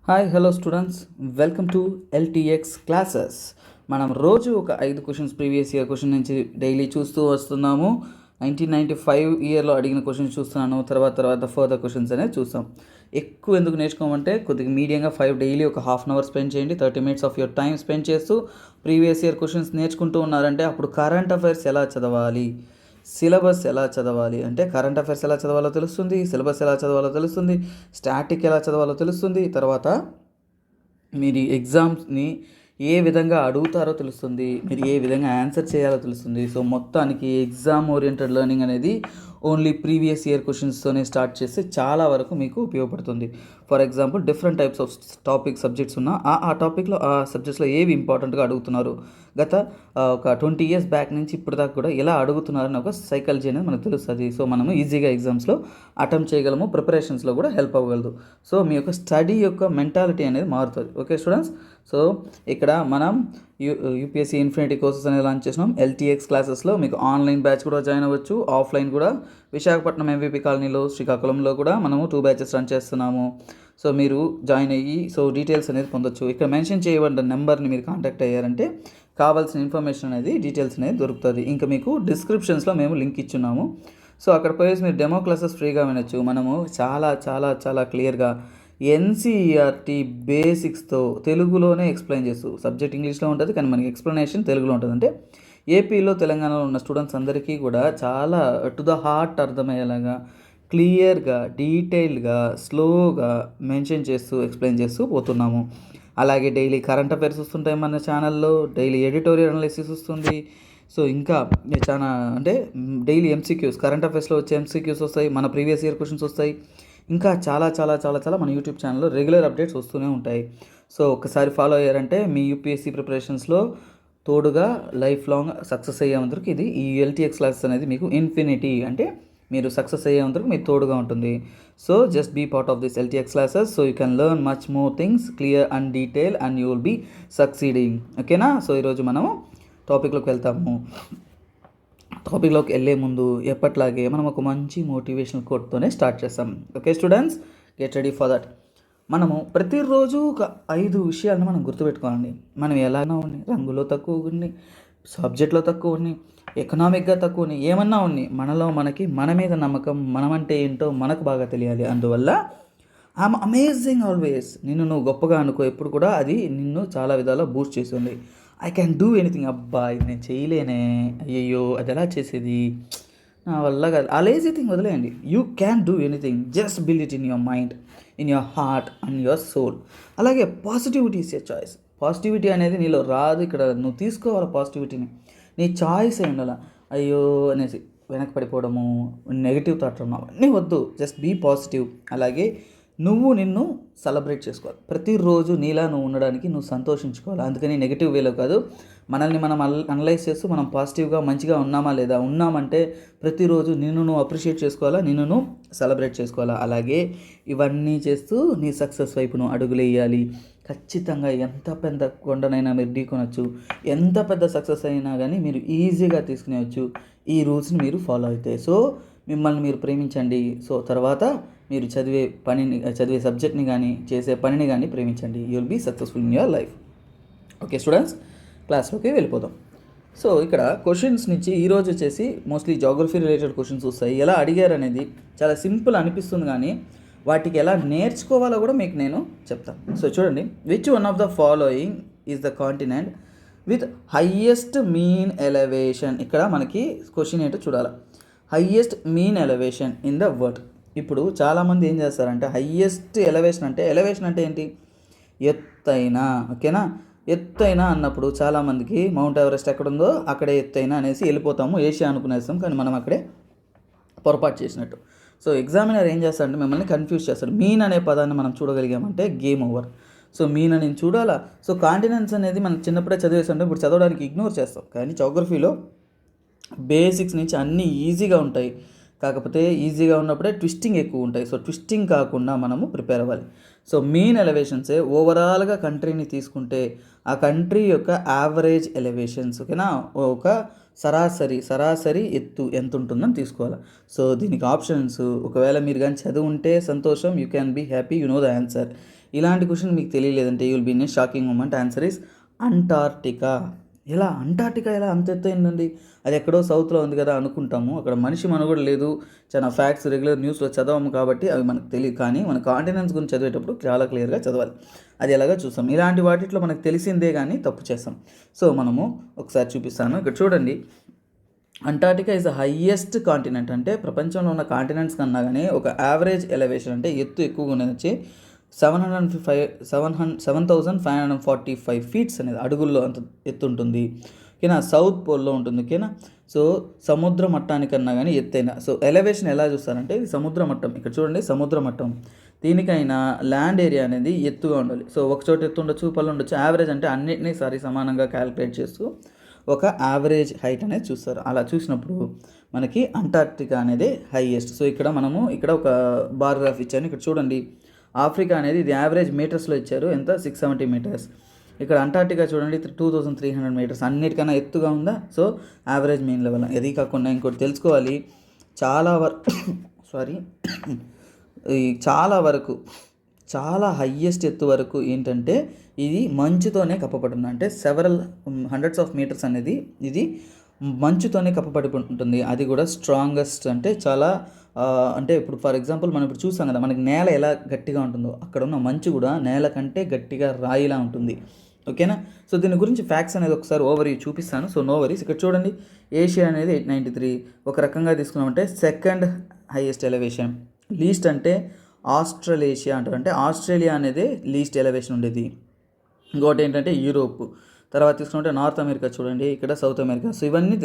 Hi hello students, welcome to LTX classes. మనం రోజు ఒక 5 క్వశ్చన్స్ ప్రీవియస్ ఇయర్ క్వశ్చన్ నుంచి డైలీ చూస్తూ వస్తున్నాము. 1995 ఇయర్లో అడిగిన క్వశ్చన్స్ చూస్తున్నాను. తర్వాత ఫర్దర్ క్వశ్చన్స్ అనేది చూస్తాం. ఎక్కువ ఎందుకు నేర్చుకోమంటే కొద్దిగా మీడియంగా 5 డైలీ ఒక హాఫ్ అన్ అవర్ స్పెండ్ చేయండి. 30 minutes of your time spend చేస్తూ ప్రీవియస్ ఇయర్ క్వశ్చన్స్ నేర్చుకుంటూ ఉన్నారంటే అప్పుడు కరెంట్ అఫైర్స్ ఎలా చదవాలి, సిలబస్ ఎలా చదవాలి అంటే కరెంట్ అఫైర్స్ ఎలా చదవాలో తెలుస్తుంది, సిలబస్ ఎలా చదవాలో తెలుస్తుంది, స్టాటిక్ ఎలా చదవాలో తెలుస్తుంది. తర్వాత మీరు ఎగ్జామ్స్ని ఏ విధంగా అడుగుతారో తెలుస్తుంది, మీరు ఏ విధంగా ఆన్సర్ చేయాలో తెలుస్తుంది. సో మొత్తానికి ఎగ్జామ్ ఓరియంటెడ్ లెర్నింగ్ అనేది ఓన్లీ ప్రీవియస్ ఇయర్ క్వశ్చన్స్తోనే స్టార్ట్ చేస్తే చాలా వరకు మీకు ఉపయోగపడుతుంది. For example different types of topic subjects ఉన్న ఆ టాపిక్లో ఆ సబ్జెక్ట్స్లో ఏవి ఇంపార్టెంట్గా అడుగుతున్నారు, గత ఒక 20 years బ్యాక్ నుంచి ఇప్పుడు దాకా కూడా ఎలా అడుగుతున్నారని ఒక సైకాలజీ అనేది మనకు తెలుస్తుంది. సో మనము ఈజీగా ఎగ్జామ్స్లో అటెంప్ట్ చేయగలము, ప్రిపరేషన్స్లో కూడా హెల్ప్ అవ్వగలదు. సో మీ యొక్క స్టడీ యొక్క మెంటాలిటీ అనేది మారుతుంది. ఓకే స్టూడెంట్స్, సో ఇక్కడ మనం యూపీఎస్సీ ఇన్ఫినిటీ కోర్సెస్ అనేది లాంచ్ చేసినాం. ఎల్టీఎక్స్ క్లాసెస్లో మీకు ఆన్లైన్ బ్యాచ్ కూడా జాయిన్ అవ్వచ్చు, ఆఫ్లైన్ కూడా. విశాఖపట్నం ఎంవిపి కాలనీలో, శ్రీకాకుళంలో కూడా మనము 2 batches రన్ చేస్తున్నాము. సో మీరు జాయిన్ అయ్యి సో డీటెయిల్స్ అనేది పొందొచ్చు. ఇక్కడ మెన్షన్ చేయబడిన నెంబర్ని మీరు కాంటాక్ట్ అయ్యారంటే కావాల్సిన ఇన్ఫర్మేషన్ అనేది, డీటెయిల్స్ అనేది దొరుకుతుంది. ఇంకా మీకు డిస్క్రిప్షన్స్లో మేము లింక్ ఇచ్చున్నాము. సో అక్కడ పోయేసి మీరు డెమో క్లాసెస్ ఫ్రీగా వినొచ్చు. మనము చాలా చాలా చాలా క్లియర్గా ఎన్సీఈఆర్టీ బేసిక్స్తో తెలుగులోనే ఎక్స్ప్లెయిన్ చేస్తూ, సబ్జెక్ట్ ఇంగ్లీష్లో ఉంటుంది కానీ మనకి ఎక్స్ప్లెనేషన్ తెలుగులో ఉంటుంది. అంటే ఏపీలో తెలంగాణలో ఉన్న స్టూడెంట్స్ అందరికీ కూడా చాలా టు ద హార్ట్ అర్థమయ్యేలాగా క్లియర్గా డీటెయిల్డ్గా స్లోగా మెన్షన్ చేస్తూ ఎక్స్ప్లెయిన్ చేస్తూ పోతున్నాము. అలాగే డైలీ కరెంట్ అఫైర్స్ వస్తుంటాయి మన ఛానల్లో, డైలీ ఎడిటోరియల్ అనాలిసిస్ వస్తుంది. సో ఇంకా చాలా అంటే డైలీ ఎంసీక్యూస్, కరెంట్ అఫైర్స్లో వచ్చే ఎంసీక్యూస్ వస్తాయి, మన ప్రీవియస్ ఇయర్ క్వశ్చన్స్ వస్తాయి. ఇంకా చాలా చాలా చాలా చాలా మన యూట్యూబ్ ఛానల్లో రెగ్యులర్ అప్డేట్స్ వస్తూనే ఉంటాయి. సో ఒకసారి ఫాలో అయ్యారంటే మీ యూపీఎస్సీ ప్రిపరేషన్స్లో తోడుగా లైఫ్ లాంగ్ సక్సెస్ అయ్యేందుకు ఇది ఈ ఎల్టీఎక్స్ క్లాసెస్ అనేది మీకు ఇన్ఫినిటీ, అంటే మీరు సక్సెస్ అయ్యేందుకు మీకు తోడుగా ఉంటుంది. So just be part of this LTX classes so you can learn much more things clear and detail and you will be succeeding. ఓకేనా? సో ఈరోజు మనము టాపిక్లోకి వెళ్తాము. టాపిక్లోకి వెళ్ళే ముందు ఎప్పట్లాగే మనం ఒక మంచి మోటివేషనల్ కోట్తోనే స్టార్ట్ చేస్తాం. Okay students, get ready for that. మనము ప్రతిరోజు ఒక 5 విషయాలను మనం గుర్తుపెట్టుకోవాలండి. మనం ఎలాగైనా ఉన్నాయి, రంగులో తక్కువ ఉన్నాయి, సబ్జెక్ట్లో తక్కువ ఉన్నాయి, ఎకనామిక్గా తక్కువ ఉన్నాయి, ఏమన్నా ఉన్నాయి, మనలో మనకి మన మీద నమ్మకం, మనమంటే ఏంటో మనకు బాగా తెలియాలి. అందువల్ల ఐఎమ్ అమేజింగ్ ఆల్వేస్, నిన్ను నువ్వు గొప్పగా అనుకో. ఎప్పుడు కూడా అది నిన్ను చాలా విధాలుగా బూస్ట్ చేస్తుంది. ఐ క్యాన్ డూ ఎనీథింగ్, అబ్బా ఇది నేను చేయలేనే, అయ్యయ్యో అది ఎలా చేసేది, నా వల్ల కాదు, ఆ లేజీ థింగ్ వదిలేయండి. You can do anything, just build it in your mind, in your heart and your soul. అలాగే positivity is your choice. Positivity అనేది నీలో రాదు, ఇక్కడ నువ్వు తీసుకోవాలి పాజిటివిటీని. నీ చాయిస్ అయి ఉండాలి. అయ్యో అనేసి వెనక్కి పడిపోవడము, నెగిటివ్ థాట్ అన్నీ వద్దు, జస్ట్ బీ పాజిటివ్. అలాగే నువ్వు నిన్ను సెలబ్రేట్ చేసుకోవాలి. ప్రతిరోజు నీలా నువ్వు ఉండడానికి నువ్వు సంతోషించుకోవాలి. అందుకని నెగిటివ్ వేలో కాదు, మనల్ని మనం అనలైజ్ చేస్తూ మనం పాజిటివ్గా మంచిగా ఉన్నామా లేదా, ఉన్నామంటే ప్రతిరోజు నిన్ను నువ్వు అప్రిషియేట్ చేసుకోవాలా, నిన్ను నువ్వు సెలబ్రేట్ చేసుకోవాలా. అలాగే ఇవన్నీ చేస్తూ నీ సక్సెస్ వైపు నువ్వు అడుగులేయాలి. ఖచ్చితంగా ఎంత పెద్ద కొండనైనా మీరు ఢీకొనొచ్చు, ఎంత పెద్ద సక్సెస్ అయినా కానీ మీరు ఈజీగా తీసుకునేవచ్చు ఈ రూల్స్ని మీరు ఫాలో అయితే. సో మిమ్మల్ని మీరు ప్రేమించండి. సో తర్వాత మీరు చదివే సబ్జెక్ట్ని కానీ చేసే పనిని కానీ ప్రేమించండి. You will be successful in your life. Okay students, క్లాస్లోకి వెళ్ళిపోదాం. సో ఇక్కడ క్వశ్చన్స్ నుంచి ఈరోజు వచ్చేసి మోస్ట్లీ జాగ్రఫీ రిలేటెడ్ క్వశ్చన్స్ వస్తాయి. ఎలా అడిగారు అనేది చాలా సింపుల్ అనిపిస్తుంది, కానీ వాటికి ఎలా నేర్చుకోవాలో కూడా మీకు నేను చెప్తాను. సో చూడండి, which one of the following is the continent with highest mean elevation. ఇక్కడ మనకి క్వశ్చన్ ఏంటో చూడాలి. Highest mean elevation in the world. ఇప్పుడు చాలామంది ఏం చేస్తారంటే హయ్యెస్ట్ ఎలివేషన్ అంటే ఏంటి, ఎత్తైన. ఓకేనా? ఎత్తైన అన్నప్పుడు చాలామందికి మౌంట్ ఎవరెస్ట్ ఎక్కడుందో అక్కడే ఎత్తైన అనేసి వెళ్ళిపోతాము, ఏషియా అనుకునేస్తాం. కానీ మనం అక్కడే పొరపాటు చేసినట్టు. సో ఎగ్జామినర్ ఏం చేస్తాడంటే మిమ్మల్ని కన్ఫ్యూజ్ చేస్తాడు. మీన్ అనే పదాన్ని మనం చూడగలిగామంటే గేమ్ ఓవర్. సో మీన్ అని చూడాలా. సో కాంటినెంట్స్ అనేది మనం చిన్నప్పుడే చదివేస్తుంటే ఇప్పుడు చదవడానికి ఇగ్నోర్ చేస్తాం. కానీ జోగ్రఫీలో బేసిక్స్ నుంచి అన్నీ ఈజీగా ఉంటాయి. కాకపోతే ఈజీగా ఉన్నప్పుడే ట్విస్టింగ్ ఎక్కువ ఉంటాయి. సో ట్విస్టింగ్ కాకుండా మనము ప్రిపేర్ అవ్వాలి. సో మీన్ ఎలివేషన్సే ఓవరాల్గా కంట్రీని తీసుకుంటే ఆ కంట్రీ యొక్క యావరేజ్ ఎలివేషన్స్, ఓకేనా, ఒక సరాసరి ఎత్తు ఎంత ఉంటుందని తీసుకోవాలి. సో దీనికి ఆప్షన్స్ ఒకవేళ మీరు కానీ చదువు ఉంటే సంతోషం, you can be happy, you know the answer. ఇలాంటి క్వశ్చన్ మీకు తెలియలేదంటే you will be in a shocking moment. Answer is Antarctica. Antarctica ఎలా అంత ఎత్తు అయిందండి? అది ఎక్కడో సౌత్లో ఉంది కదా అనుకుంటాము. అక్కడ మనిషి మనుగడ లేదు. చాలా ఫ్యాక్ట్స్ రెగ్యులర్ న్యూస్లో చదవము కాబట్టి అవి మనకు తెలియదు. కానీ మన కాంటినెంట్స్ గురించి చదివేటప్పుడు చాలా క్లియర్గా చదవాలి. అది ఎలాగో చూస్తాం. ఇలాంటి వాటిలో మనకు తెలిసిందే కానీ తప్పు చేస్తాం. సో మనము ఒకసారి చూపిస్తాను. ఇక్కడ చూడండి, Antarctica is the highest continent. అంటే ప్రపంచంలో ఉన్న కాంటినెంట్స్ కన్నా కానీ ఒక యావరేజ్ ఎలివేషన్ అంటే ఎత్తు ఎక్కువగా ఉన్నది వచ్చి 7,545 ఫీట్స్ అనేది అడుగుల్లో అంత ఎత్తు ఉంటుంది. ఓకేనా, సౌత్ పోల్లో ఉంటుంది. ఓకేనా, సో సముద్ర మట్టానికన్నా కానీ ఎత్తైన. సో ఎలివేషన్ ఎలా చూస్తారంటే ఇది సముద్ర మట్టం. ఇక్కడ చూడండి, సముద్ర మట్టం. దీనికైనా ల్యాండ్ ఏరియా అనేది ఎత్తుగా ఉండాలి. సో ఒక చోట ఎత్తు ఉండొచ్చు, పళ్ళు ఉండొచ్చు. యావరేజ్ అంటే అన్నిటినీ సమానంగా క్యాలిక్యులేట్ చేస్తూ ఒక యావరేజ్ హైట్ అనేది చూస్తారు. అలా చూసినప్పుడు మనకి అంటార్క్టికా అనేది హైయెస్ట్. సో ఇక్కడ ఒక బార్ గ్రాఫ్ ఇచ్చాను. ఇక్కడ చూడండి, ఆఫ్రికా అనేది ఇది యావరేజ్ మీటర్స్లో ఇచ్చారు. ఎంత? 670 మీటర్స్. ఇక్కడ అంటార్క్టికా చూడండి 2300 మీటర్స్. అన్నిటికన్నా ఎత్తుగా ఉందా? So average main level. అది కాకుండా ఇంకోటి తెలుసుకోవాలి, చాలా హయ్యెస్ట్ ఎత్తు వరకు ఏంటంటే ఇది మంచుతోనే కప్పబడి ఉంది. అంటే సెవరల్ హండ్రెడ్స్ ఆఫ్ మీటర్స్ అనేది ఇది మంచుతోనే కప్పబడి ఉంటుంది. అది కూడా స్ట్రాంగెస్ట్. అంటే చాలా అంటే ఇప్పుడు ఫర్ ఎగ్జాంపుల్ మనం ఇప్పుడు చూసాం కదా, మనకి నేల ఎలా గట్టిగా ఉంటుందో అక్కడ ఉన్న మంచు కూడా నేల కంటే గట్టిగా రాయిలా ఉంటుంది. ఓకేనా, సో దీని గురించి ఫ్యాక్ట్స్ అనేది ఒకసారి ఓవర్ చూపిస్తాను. So no worries. ఇక్కడ చూడండి, ఏషియా అనేది 893 ఒక రకంగా తీసుకున్నామంటే సెకండ్ హైయెస్ట్ ఎలివేషన్. లీస్ట్ అంటే ఆస్ట్రేలేషియా అంటారు. అంటే ఆస్ట్రేలియా అనేది లీస్ట్ ఎలివేషన్ ఉండేది. ఇంకోటి ఏంటంటే యూరోప్. తర్వాత తీసుకుంటే నార్త్ అమెరికా చూడండి, ఇక్కడ సౌత్ అమెరికా. సో ఇవన్నీ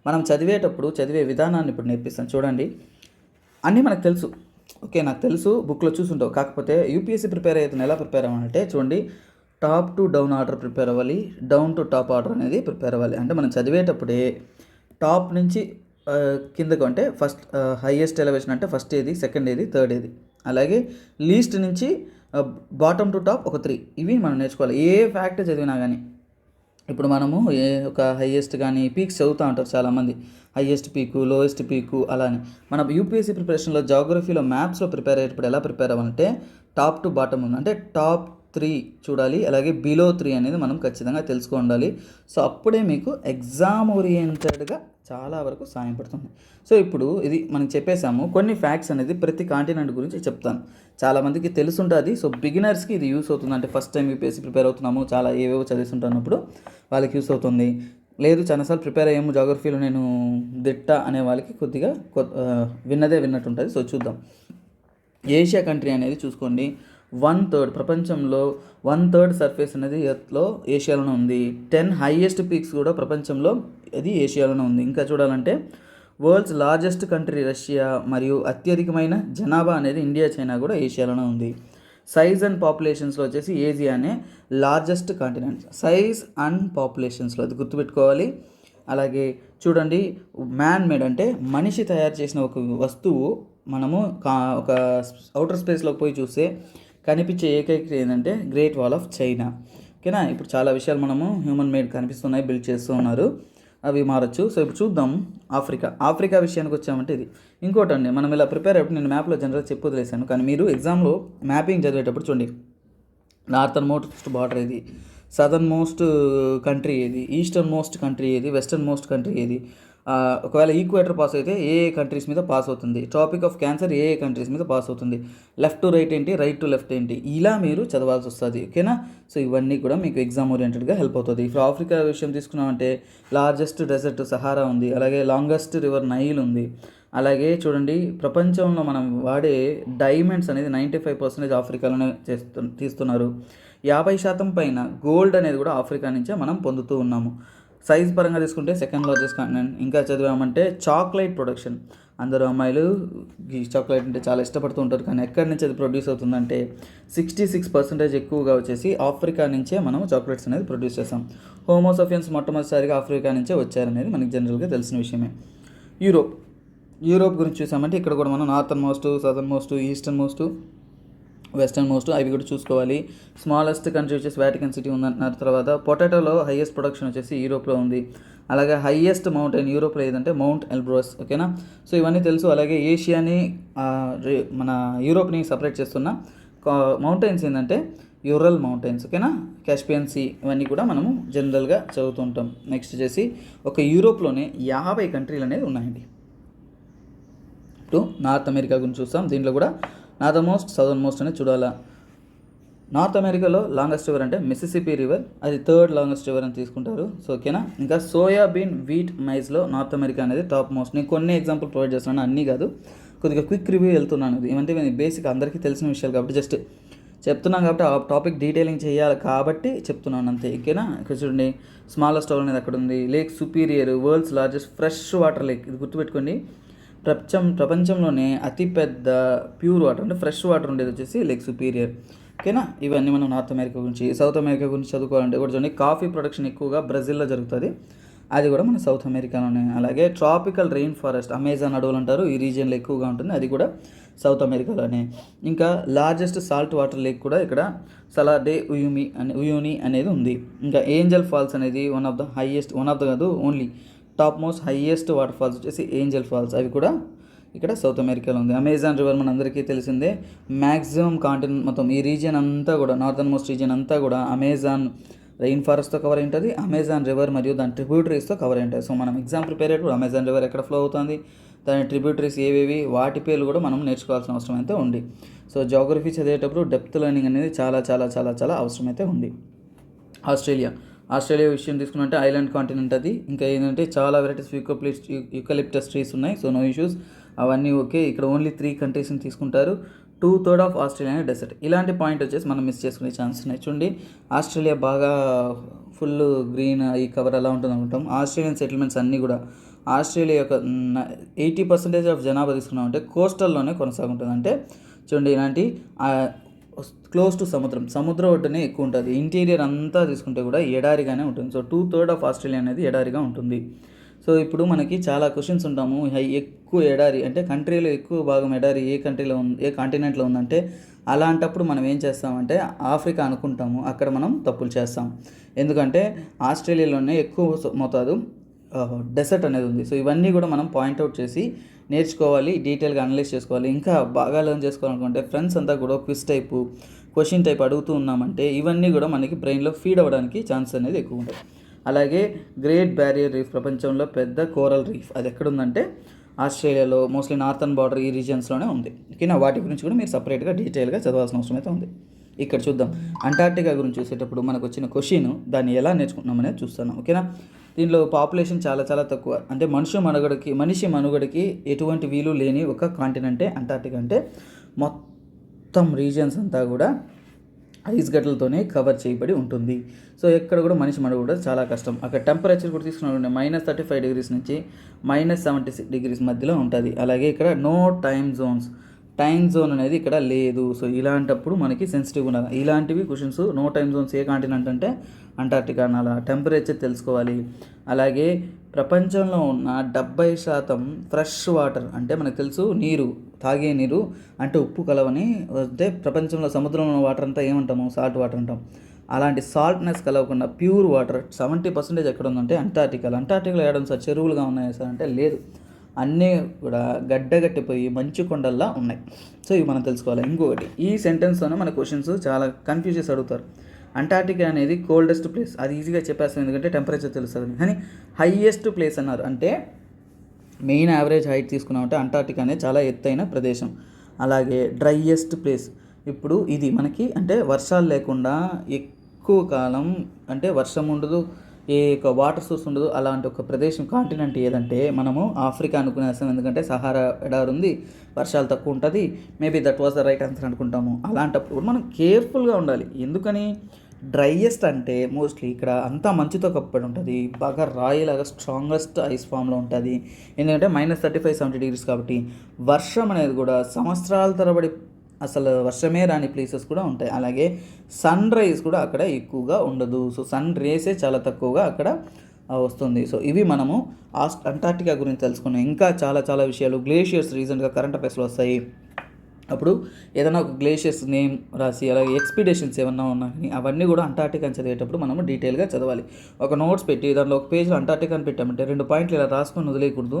మనం చదివే విధానాన్ని ఇప్పుడు నేర్పిస్తాను. చూడండి, అన్నీ మనకు తెలుసు. ఓకే, నాకు తెలుసు, బుక్లో చూసుంటావు. కాకపోతే యూపీఎస్సీ ప్రిపేర్ అవుతుంది. ఎలా ప్రిపేర్ అవ్వాలంటే చూడండి, top to down order prepare అవ్వాలి, డౌన్ టు టాప్ ఆర్డర్ అనేది ప్రిపేర్ అవ్వాలి. అంటే మనం చదివేటప్పుడే టాప్ నుంచి కిందకు, అంటే ఫస్ట్ హైయెస్ట్ ఎలివేషన్ అంటే ఫస్ట్ ఏది, సెకండ్ ఏది, థర్డ్ ఏది, అలాగే లీస్ట్ నుంచి బాటమ్ టు టాప్ ఒక 3. ఇవి మనం నేర్చుకోవాలి. ఏ ఫ్యాక్ట్ చదివినా కానీ. ఇప్పుడు మనము ఒక హైయెస్ట్ కానీ పీక్స్ చదువుతూ ఉంటారు చాలామంది, హైయెస్ట్ పీకు, లోయెస్ట్ పీకు అలానే. మనం యూపీఎస్సీ ప్రిపరేషన్లో, జాగ్రఫీలో, మ్యాథ్స్లో ప్రిపేర్ అయ్యేటప్పుడు ఎలా ప్రిపేర్ అవ్వాలంటే టాప్ టు బాటమ్ ఉంది. అంటే టాప్ 3 చూడాలి, అలాగే బిలో 3 అనేది మనం ఖచ్చితంగా తెలుసుకో ఉండాలి. సో అప్పుడే మీకు ఎగ్జామ్ ఓరియంటెడ్గా చాలా వరకు సాయం పడుతుంది. సో ఇప్పుడు ఇది మనం చెప్పేసాము. కొన్ని ఫ్యాక్ట్స్ అనేది ప్రతి కాంటినెంట్ గురించి చెప్తాను. చాలామందికి తెలుసుంటుంది. సో బిగినర్స్కి ఇది యూస్ అవుతుంది. అంటే ఫస్ట్ టైం యూపీఎస్సీ ప్రిపేర్ అవుతున్నాము, చాలా ఏవేవో చదివిస్తుంటున్నప్పుడు వాళ్ళకి యూస్ అవుతుంది. లేదు చాలాసార్లు ప్రిపేర్ అయ్యాము జాగ్రఫీలో నేను దిట్ట అనే వాళ్ళకి కొద్దిగా విన్నట్టు ఉంటుంది. సో చూద్దాం. ఏషియా కంట్రీ అనేది చూసుకోండి, 1/3 ప్రపంచంలో 1/3 సర్ఫేస్ అనేది ఎర్త్లో ఏషియాలోనే ఉంది. 10 హైయెస్ట్ పీక్స్ కూడా ప్రపంచంలో అది ఏషియాలోనే ఉంది. ఇంకా చూడాలంటే వరల్డ్స్ లార్జెస్ట్ కంట్రీ రష్యా, మరియు అత్యధికమైన జనాభా అనేది ఇండియా, చైనా కూడా ఏషియాలోనే ఉంది. సైజ్ అండ్ పాపులేషన్స్లో వచ్చేసి ఏజియానే లార్జెస్ట్ కాంటినెంట్. సైజ్ అండ్ పాపులేషన్స్లో అది గుర్తుపెట్టుకోవాలి. అలాగే చూడండి, మ్యాన్ మేడ్ అంటే మనిషి తయారు చేసిన ఒక వస్తువు మనము ఒక అవుటర్ స్పేస్లోకి పోయి చూస్తే కనిపించే ఏకైక ఏంటంటే గ్రేట్ వాల్ ఆఫ్ చైనా. ఓకేనా, ఇప్పుడు చాలా విషయాలు మనము హ్యూమన్ మేడ్ కనిపిస్తున్నాయి, బిల్డ్ చేస్తూ ఉన్నారు, అవి మారచ్చు. సో ఇప్పుడు చూద్దాం ఆఫ్రికా విషయానికి వచ్చామంటే ఇది ఇంకోటి అండి. మనం ఇలా ప్రిపేర్ అయ్యేప్పుడు నేను మ్యాప్లో జనరల్గా చెప్పి వదిలేసాను, కానీ మీరు ఎగ్జామ్లో మ్యాపింగ్ చదివేటప్పుడు చూడండి, నార్థన్ మోస్ట్ బార్డర్ ఏది, సదర్న్ మోస్ట్ కంట్రీ ఏది, ఈస్టర్న్ మోస్ట్ కంట్రీ ఏది, వెస్టర్న్ మోస్ట్ కంట్రీ ఏది, ఒకవేళ ఈక్వేటర్ పాస్ అయితే ఏ కంట్రీస్ మీద పాస్ అవుతుంది, ట్రాపిక్ ఆఫ్ క్యాన్సర్ ఏ కంట్రీస్ మీద పాస్ అవుతుంది, లెఫ్ట్ టు రైట్ ఏంటి, రైట్ టు లెఫ్ట్ ఏంటి, ఇలా మీరు చదవాల్సి వస్తుంది. ఓకేనా, సో ఇవన్నీ కూడా మీకు ఎగ్జామ్ ఓరియంటెడ్గా హెల్ప్ అవుతుంది. ఇప్పుడు ఆఫ్రికా విషయం తీసుకున్నామంటే లార్జెస్ట్ డెజర్ట్ సహారా ఉంది, అలాగే లాంగెస్ట్ రివర్ నైల్ ఉంది. అలాగే చూడండి, ప్రపంచంలో మనం వాడే డైమండ్స్ అనేది 95% ఆఫ్రికాలోనే తీస్తున్నారు. 50% పైన గోల్డ్ అనేది కూడా ఆఫ్రికా నుంచే మనం పొందుతూ ఉన్నాము. సైజ్ పరంగా తీసుకుంటే సెకండ్ లార్జెస్ట్ కాంటినెంట్. ఇంకా చదివామంటే చాక్లెట్ ప్రొడక్షన్, అందరూ అమ్మాయిలు ఈ చాక్లెట్ అంటే చాలా ఇష్టపడుతూ ఉంటారు, కానీ ఎక్కడి నుంచి అది ప్రొడ్యూస్ అవుతుందంటే 66% ఎక్కువగా వచ్చేసి ఆఫ్రికా నుంచే మనం చాక్లెట్స్ అనేది ప్రొడ్యూస్ చేస్తాం. హోమోసోఫియన్స్ మొట్టమొదటిసారిగా ఆఫ్రికా నుంచే వచ్చారనేది మనకి జనరల్గా తెలిసిన విషయమే. యూరోప్ గురించి చూసామంటే ఇక్కడ కూడా మనం northern most, southern most, eastern most, western most అవి కూడా చూసుకోవాలి. స్మాలెస్ట్ కంట్రీ వచ్చేసి వాటికన్ సిటీ ఉందంటున్నారు. తర్వాత పొటాటోలో హైయెస్ట్ ప్రొడక్షన్ వచ్చేసి యూరోప్లో ఉంది. అలాగే హైయెస్ట్ మౌంటైన్ యూరోప్లో ఏదంటే మౌంట్ ఎల్బ్రోస్. ఓకేనా, సో ఇవన్నీ తెలుసు. అలాగే ఏషియాని మన యూరోప్ని సపరేట్ చేస్తున్న మౌంటైన్స్ ఏంటంటే యూరల్ మౌంటైన్స్. ఓకేనా, కాస్పియన్ సీ, ఇవన్నీ కూడా మనము జనరల్గా చదువుతుంటాం. నెక్స్ట్ వచ్చేసి ఒక యూరోప్లోనే 50 కంట్రీలు అనేది ఉన్నాయండి. ఇప్పుడు నార్త్ అమెరికా గురించి చూస్తాం. దీంట్లో కూడా నార్త్ మోస్ట్, సదర్న్ మోస్ట్ అనేది చూడాలా. నార్త్ అమెరికాలో లాంగెస్ట్ రివర్ అంటే మిసిసిపి రివర్, అది 3rd లాంగెస్ట్ రివర్ అని తీసుకుంటారు. సో ఓకేనా, ఇంకా సోయాబీన్, వీట్, మైజ్లో నార్త్ అమెరికా అనేది టాప్ మోస్ట్. నేను కొన్ని ఎగ్జాంపుల్ ప్రొవైడ్ చేస్తున్నాను, అన్నీ కాదు, కొద్దిగా క్విక్ రివ్యూ వెళ్తున్నాను. ఇది ఏమంటే బేసిక్ అందరికీ తెలిసిన విషయాలు కాబట్టి జస్ట్ చెప్తున్నాను కాబట్టి ఆ టాపిక్ డీటెయిలింగ్ చేయాలి కాబట్టి చెప్తున్నాను అంతే. ఓకేనా, ఇక్కడ చూడండి స్మాలెస్ట్ టౌన్ అనేది అక్కడ ఉంది. Lake superior, world's largest fresh water lake, ఇది గుర్తుపెట్టుకోండి. ప్రపంచంలోనే అతిపెద్ద ప్యూర్ వాటర్ అంటే ఫ్రెష్ వాటర్ ఉండేది వచ్చేసి లేక్ సుపీరియర్. ఓకేనా, ఇవన్నీ మనం నార్త్ అమెరికా గురించి. సౌత్ అమెరికా గురించి చదువుకోవాలంటే కూడా చూడండి, కాఫీ ప్రొడక్షన్ ఎక్కువగా బ్రెజిల్లో జరుగుతుంది, అది కూడా మన సౌత్ అమెరికాలోనే. అలాగే ట్రాపికల్ రెయిన్ ఫారెస్ట్, అమెజాన్ అడవులు అంటారు, ఈ రీజియన్లో ఎక్కువగా ఉంటుంది, అది కూడా సౌత్ అమెరికాలోనే. ఇంకా లార్జెస్ట్ సాల్ట్ వాటర్ లేక్ కూడా ఇక్కడ సలాడే ఉయూని అనేది ఉంది. ఇంకా ఏంజల్ ఫాల్స్ అనేది వన్ ఆఫ్ ద కాదు, only top most highest waterfalls వచ్చేసి ఏంజల్ ఫాల్స్, అవి కూడా ఇక్కడ సౌత్ అమెరికాలో ఉంది. అమెజాన్ రివర్ మన అందరికీ తెలిసిందే. మ్యాక్సిమం కాంటినెంట్ మొత్తం ఈ రీజియన్ అంతా కూడా, నార్థన్ మోస్ట్ రీజియన్ అంతా కూడా అమెజాన్ రెయిన్ ఫారెస్ట్తో కవర్ అయి ఉంటుంది, అమెజాన్ రివర్ మరియు దాని ట్రిబ్యూటరీస్తో కవర్ అయి ఉంటుంది. సో మనం ఎగ్జామ్ ప్రిపేర్ అయ్యేటప్పుడు అమెజాన్ రివర్ ఎక్కడ ఫ్లో అవుతుంది, దాని ట్రిబ్యూటరీస్ ఏవేవి, వాటి పేర్లు కూడా మనం నేర్చుకోవాల్సిన అవసరం అయితే ఉంది. సో జాగ్రఫీ చదివేటప్పుడు డెప్త్ లెర్నింగ్ అనేది చాలా చాలా చాలా చాలా అవసరం అయితే ఉంది. ఆస్ట్రేలియా విషయం తీసుకున్నట్టే ఐలాండ్ కాంటినెంట్ అది. ఇంకా ఏంటంటే చాలా వెరైటీస్ యూకలిప్టస్ ట్రీస్ ఉన్నాయి, సో నో ఇష్యూస్, అవన్నీ ఓకే. ఇక్కడ ఓన్లీ 3 కంట్రీస్ని తీసుకుంటారు. 2/3 ఆఫ్ ఆస్ట్రేలియా డెసర్ట్. ఇలాంటి పాయింట్ వచ్చేసి మనం మిస్ చేసుకునే ఛాన్స్ ఉన్నాయి. చూడండి, ఆస్ట్రేలియా బాగా ఫుల్ గ్రీన్ ఈ కవర్ అలా ఉంటుంది అనుకుంటాం. ఆస్ట్రేలియన్ సెటిల్మెంట్స్ అన్నీ కూడా ఆస్ట్రేలియా యొక్క 80% ఆఫ్ జనాభా తీసుకున్నామంటే కోస్టల్లోనే కొనసాగుంటుంది. అంటే చూడండి, ఇలాంటి క్లోజ్ టు సముద్ర ఒడ్డునే ఎక్కువ ఉంటుంది. ఇంటీరియర్ అంతా తీసుకుంటే కూడా ఎడారిగానే ఉంటుంది. సో 2/3 ఆఫ్ ఆస్ట్రేలియా అనేది ఎడారిగా ఉంటుంది. సో ఇప్పుడు మనకి చాలా క్వశ్చన్స్ ఉంటాము, ఎక్కువ ఎడారి అంటే కంట్రీలో ఎక్కువ భాగం ఎడారి ఏ కంట్రీలో ఉంది, ఏ కాంటినెంట్లో ఉందంటే అలాంటప్పుడు మనం ఏం చేస్తామంటే ఆఫ్రికా అనుకుంటాము, అక్కడ మనం తప్పులు చేస్తాం. ఎందుకంటే ఆస్ట్రేలియాలోనే ఎక్కువ మోతాదు డెసర్ట్ అనేది ఉంది. సో ఇవన్నీ కూడా మనం పాయింట్అవుట్ చేసి నేర్చుకోవాలి, డీటెయిల్గా అనలైజ్ చేసుకోవాలి. ఇంకా బాగా లెర్న్ చేసుకోవాలనుకుంటే ఫ్రెండ్స్ అంతా కూడా క్వశ్చన్ టైప్ అడుగుతూ ఉన్నామంటే ఇవన్నీ కూడా మనకి బ్రెయిన్లో ఫీడ్ అవ్వడానికి ఛాన్స్ అనేది ఎక్కువ ఉంటుంది. అలాగే గ్రేట్ బ్యారియర్ రీఫ్, ప్రపంచంలో పెద్ద కోరల్ రీఫ్, అది ఎక్కడుందంటే ఆస్ట్రేలియాలో, మోస్ట్లీ నార్థన్ బార్డర్ ఈ రీజియన్స్లోనే ఉంది. ఓకేనా, వాటి గురించి కూడా మీరు సపరేట్గా డీటెయిల్గా చదవాల్సిన అవసరం అయితే ఉంది. ఇక్కడ చూద్దాం, అంటార్క్టికా గురించి చూసేటప్పుడు మనకు వచ్చిన క్వశ్చన్ దాన్ని ఎలా నేర్చుకుంటున్నాం అనేది చూస్తాను. ఓకేనా, దీనిలో పాపులేషన్ చాలా చాలా తక్కువ, అంటే మనిషి మనుగడకి ఎటువంటి వీలు లేని ఒక కాంటినెంటే అంటార్క్టికా. అంటే మొత్తం రీజియన్స్ అంతా కూడా ఐస్ గడ్డలతోనే కవర్ చేయబడి ఉంటుంది. సో ఎక్కడ కూడా మనిషి మనుగడ చాలా కష్టం. అక్కడ టెంపరేచర్ కూడా తీసుకున్నారంటే -35 డిగ్రీస్ నుంచి -76 డిగ్రీస్ మధ్యలో ఉంటుంది. అలాగే ఇక్కడ నో టైమ్ జోన్ అనేది ఇక్కడ లేదు. సో ఇలాంటప్పుడు మనకి సెన్సిటివ్గా ఉండాలి. ఇలాంటివి క్వశ్చన్స్, నో టైమ్ జోన్స్ ఏ కాంటినెంట్ అంటే అంటార్క్టికా అనాలా. టెంపరేచర్ తెలుసుకోవాలి. అలాగే ప్రపంచంలో ఉన్న 70% ఫ్రెష్ వాటర్, అంటే మనకు తెలుసు నీరు, తాగే నీరు అంటే ఉప్పు కలవని, అంటే ప్రపంచంలో సముద్రంలో ఉన్న వాటర్ అంతా ఏమంటాము, సాల్ట్ వాటర్ అంటాం. అలాంటి సాల్ట్నెస్ కలవకుండా ప్యూర్ వాటర్ 70% ఎక్కడ ఉందంటే అంటార్క్టికాలో ఏడం సార్ చెరువులుగా ఉన్నాయి సార్ అంటే లేదు, అన్నీ కూడా గడ్డగట్టిపోయి మంచు కొండల్లా ఉన్నాయి. సో ఇవి మనం తెలుసుకోవాలి. ఇంకొకటి, ఈ సెంటెన్స్తోనే మన క్వశ్చన్స్ చాలా కన్ఫ్యూజ్ చేసి అడుగుతారు. అంటార్క్టికా అనేది కోల్డెస్ట్ ప్లేస్, అది ఈజీగా చెప్పేస్తాం ఎందుకంటే టెంపరేచర్ తెలుస్తుంది. కానీ హైయెస్ట్ ప్లేస్ అన్నారు అంటే మెయిన్ యావరేజ్ హైట్ తీసుకున్నామంటే అంటార్క్టికా అనేది చాలా ఎత్తైన ప్రదేశం. అలాగే డ్రైయెస్ట్ ప్లేస్, ఇప్పుడు ఇది మనకి అంటే వర్షాలు లేకుండా ఎక్కువ కాలం అంటే వర్షం ఉండదు, ఏ ఒక వాటర్ సోర్స్ ఉండదు, అలాంటి ఒక ప్రదేశం కాంటినెంట్ ఏదంటే మనము ఆఫ్రికా అనుకునేస్తాం. ఎందుకంటే సహారా ఎడారి ఉంది, వర్షాలు తక్కువ ఉంటుంది, maybe that was the right answer అనుకుంటాము. అలాంటప్పుడు మనం కేర్ఫుల్గా ఉండాలి. ఎందుకని, డ్రైయెస్ట్ అంటే మోస్ట్లీ ఇక్కడ అంతా మంచుతో కప్పబడి ఉంటుంది, బాగా రాయిలాగా స్ట్రాంగెస్ట్ ఐస్ ఫామ్లో ఉంటుంది. ఎందుకంటే -35-70 డిగ్రీస్ కాబట్టి వర్షం అనేది కూడా సంవత్సరాల తరబడి అసలు వర్షమే రాని ప్లేసెస్ కూడా ఉంటాయి. అలాగే సన్ రైజ్ కూడా అక్కడ ఎక్కువగా ఉండదు. సో సన్ రేసే చాలా తక్కువగా అక్కడ వస్తుంది. సో ఇవి మనము అంటార్క్టికా గురించి తెలుసుకున్నాం. ఇంకా చాలా చాలా విషయాలు, గ్లేషియర్స్ రీసెంట్గా కరెంట్ అఫైర్స్లో వస్తాయి. అప్పుడు ఏదైనా ఒక గ్లేషియర్స్ నేమ్ రాసి, అలాగే ఎక్స్పీడిషన్స్ ఏమన్నా ఉన్నా కానీ అవన్నీ కూడా అంటార్క్టికా అని చదివేటప్పుడు మనము డీటెయిల్గా చదవాలి. ఒక నోట్స్ పెట్టి దాంట్లో ఒక పేజ్లో అంటార్క్టికా అని పెట్టామంటే 2 పాయింట్లు ఇలా రాసుకొని వదిలేయకూడదు.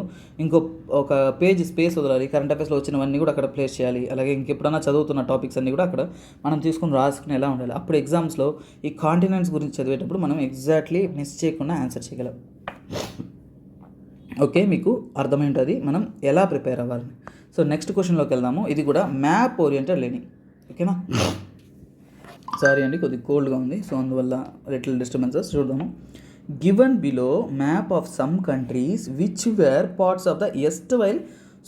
ఒక పేజ్ స్పేస్ వదలాలి. కరెంట్ అఫైర్స్లో వచ్చినవన్నీ కూడా అక్కడ ప్లేస్ చేయాలి. అలాగే ఇంకెప్పుడన్నా చదువుతున్న టాపిక్స్ అన్నీ కూడా అక్కడ మనం తీసుకుని రాసుకునేలా ఉండాలి. అప్పుడు ఎగ్జామ్స్లో ఈ కాంటినెంట్స్ గురించి చదివేటప్పుడు మనం ఎగ్జాక్ట్లీ మిస్ చేయకుండా ఆన్సర్ చేయగలం. ఓకే, మీకు అర్థమైంటుంది మనం ఎలా ప్రిపేర్ అవ్వాలని. సో నెక్స్ట్ క్వశ్చన్లోకి వెళ్దాము. ఇది కూడా మ్యాప్ ఓరియంటెడ్ లెర్నింగ్. ఓకేనా, సారీ అండి, కొద్దిగా కోల్డ్గా ఉంది, సో అందువల్ల లిటిల్ డిస్టర్బెన్సెస్. చూద్దాము. Given below map of some countries which were parts of the erstwhile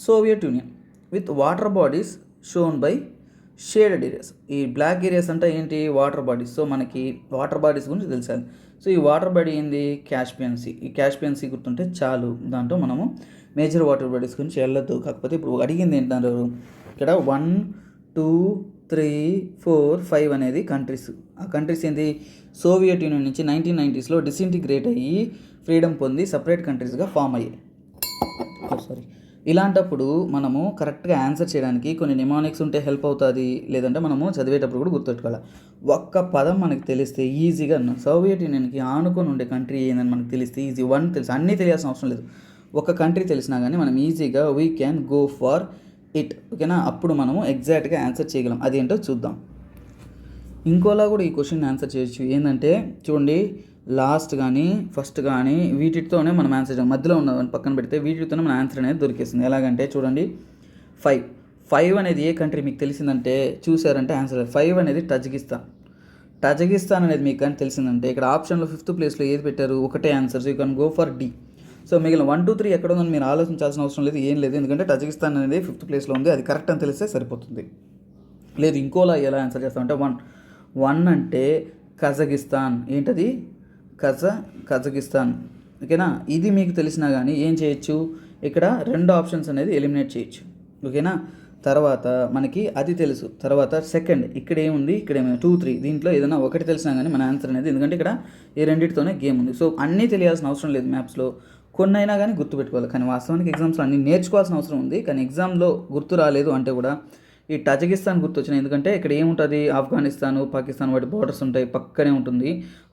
Soviet Union with water bodies shown by shaded areas. ఈ బ్లాక్ ఏరియాస్ అంటే ఏంటి? Water bodies. సో మనకి వాటర్ బాడీస్ గురించి తెలిసాలి. So ఈ water body ఏంది? Caspian Sea. ఈ Caspian Sea గుర్తుంటే చాలు. దాంట్లో మనము మేజర్ వాటర్ బాడీస్ గురించి వెళ్ళొద్దు. కాకపోతే ఇప్పుడు అడిగింది ఏంటంటారు ఇక్కడ 1, 2, 3, 4, 5 అనేది కంట్రీస్. ఆ కంట్రీస్ ఏంటి? సోవియట్ యూనియన్ నుంచి 1990స్లో డిసింటిగ్రేట్ అయ్యి ఫ్రీడమ్ పొంది సపరేట్ కంట్రీస్గా ఫామ్ అయ్యాయి. సారీ, ఇలాంటప్పుడు మనము కరెక్ట్గా ఆన్సర్ చేయడానికి కొన్ని నిమానిక్స్ ఉంటే హెల్ప్ అవుతుంది, లేదంటే మనము చదివేటప్పుడు కూడా గుర్తుపెట్టుకోవాలి. ఒక్క పదం మనకు తెలిస్తే ఈజీగా సోవియట్ యూనియన్కి ఆనుకొని ఉండే కంట్రీ ఏందని మనకు తెలిస్తే ఈజీ. 1 తెలుసు, అన్నీ తెలియాల్సిన అవసరం లేదు. ఒక కంట్రీ తెలిసినా కానీ మనం ఈజీగా we can go for it. ఓకేనా, అప్పుడు మనము ఎగ్జాక్ట్గా ఆన్సర్ చేయగలం. అదేంటో చూద్దాం. ఇంకోలా కూడా ఈ క్వశ్చన్ ఆన్సర్ చేయొచ్చు. ఏంటంటే చూడండి, లాస్ట్ కానీ ఫస్ట్ కానీ వీటితోనే మనం ఆన్సర్ చేయాలి. మధ్యలో ఉన్న పక్కన పెడితే వీటితోనే మన ఆన్సర్ అనేది దొరికేస్తుంది. ఎలాగంటే చూడండి, 5 అనేది ఏ కంట్రీ మీకు తెలిసిందంటే చూసారంటే ఆన్సర్. 5 అనేది టజకిస్తాన్ అనేది మీకు కానీ తెలిసిందంటే ఇక్కడ ఆప్షన్లో 5th ప్లేస్లో ఏది పెట్టారు? ఒకటే answer. So you can go for D. So మిగిలిన 1, 2, 3 ఎక్కడ ఉందని మీరు ఆలోచించాల్సిన అవసరం లేదు, ఏం లేదు. ఎందుకంటే టజకిస్తాన్ అనేది 5th ప్లేస్లో ఉంది. అది కరెక్ట్ అని తెలిస్తే సరిపోతుంది. లేదు ఇంకోలా ఎలా ఆన్సర్ చేస్తామంటే 1 అంటే కజకిస్తాన్. ఏంటది? కజకిస్తాన్. ఓకేనా, ఇది మీకు తెలిసినా కానీ ఏం చేయొచ్చు? ఇక్కడ 2 ఆప్షన్స్ అనేది ఎలిమినేట్ చేయొచ్చు. ఓకేనా, తర్వాత మనకి అది తెలుసు. తర్వాత సెకండ్ ఇక్కడ ఏముంది? ఇక్కడ ఏమైనా 2, 3 దీంట్లో ఏదైనా ఒకటి తెలిసినా కానీ మన ఆన్సర్ అనేది, ఎందుకంటే ఇక్కడ ఈ రెండింటితోనే గేమ్ ఉంది. సో అన్నీ తెలియాల్సిన అవసరం లేదు. మ్యాప్స్లో కొన్ని అయినా కానీ గుర్తుపెట్టుకోవాలి. కానీ వాస్తవానికి ఎగ్జామ్స్లో అన్నీ నేర్చుకోవాల్సిన అవసరం ఉంది. కానీ ఎగ్జామ్లో గుర్తు రాలేదు అంటే కూడా ఈ టజకిస్తాన్ గుర్తొచ్చినాయి. ఎందుకంటే ఇక్కడ ఏముంటుంది? ఆఫ్ఘనిస్తాన్, పాకిస్తాన్ వాటి బార్డర్స్ ఉంటాయి, పక్కనే ఉంటుంది.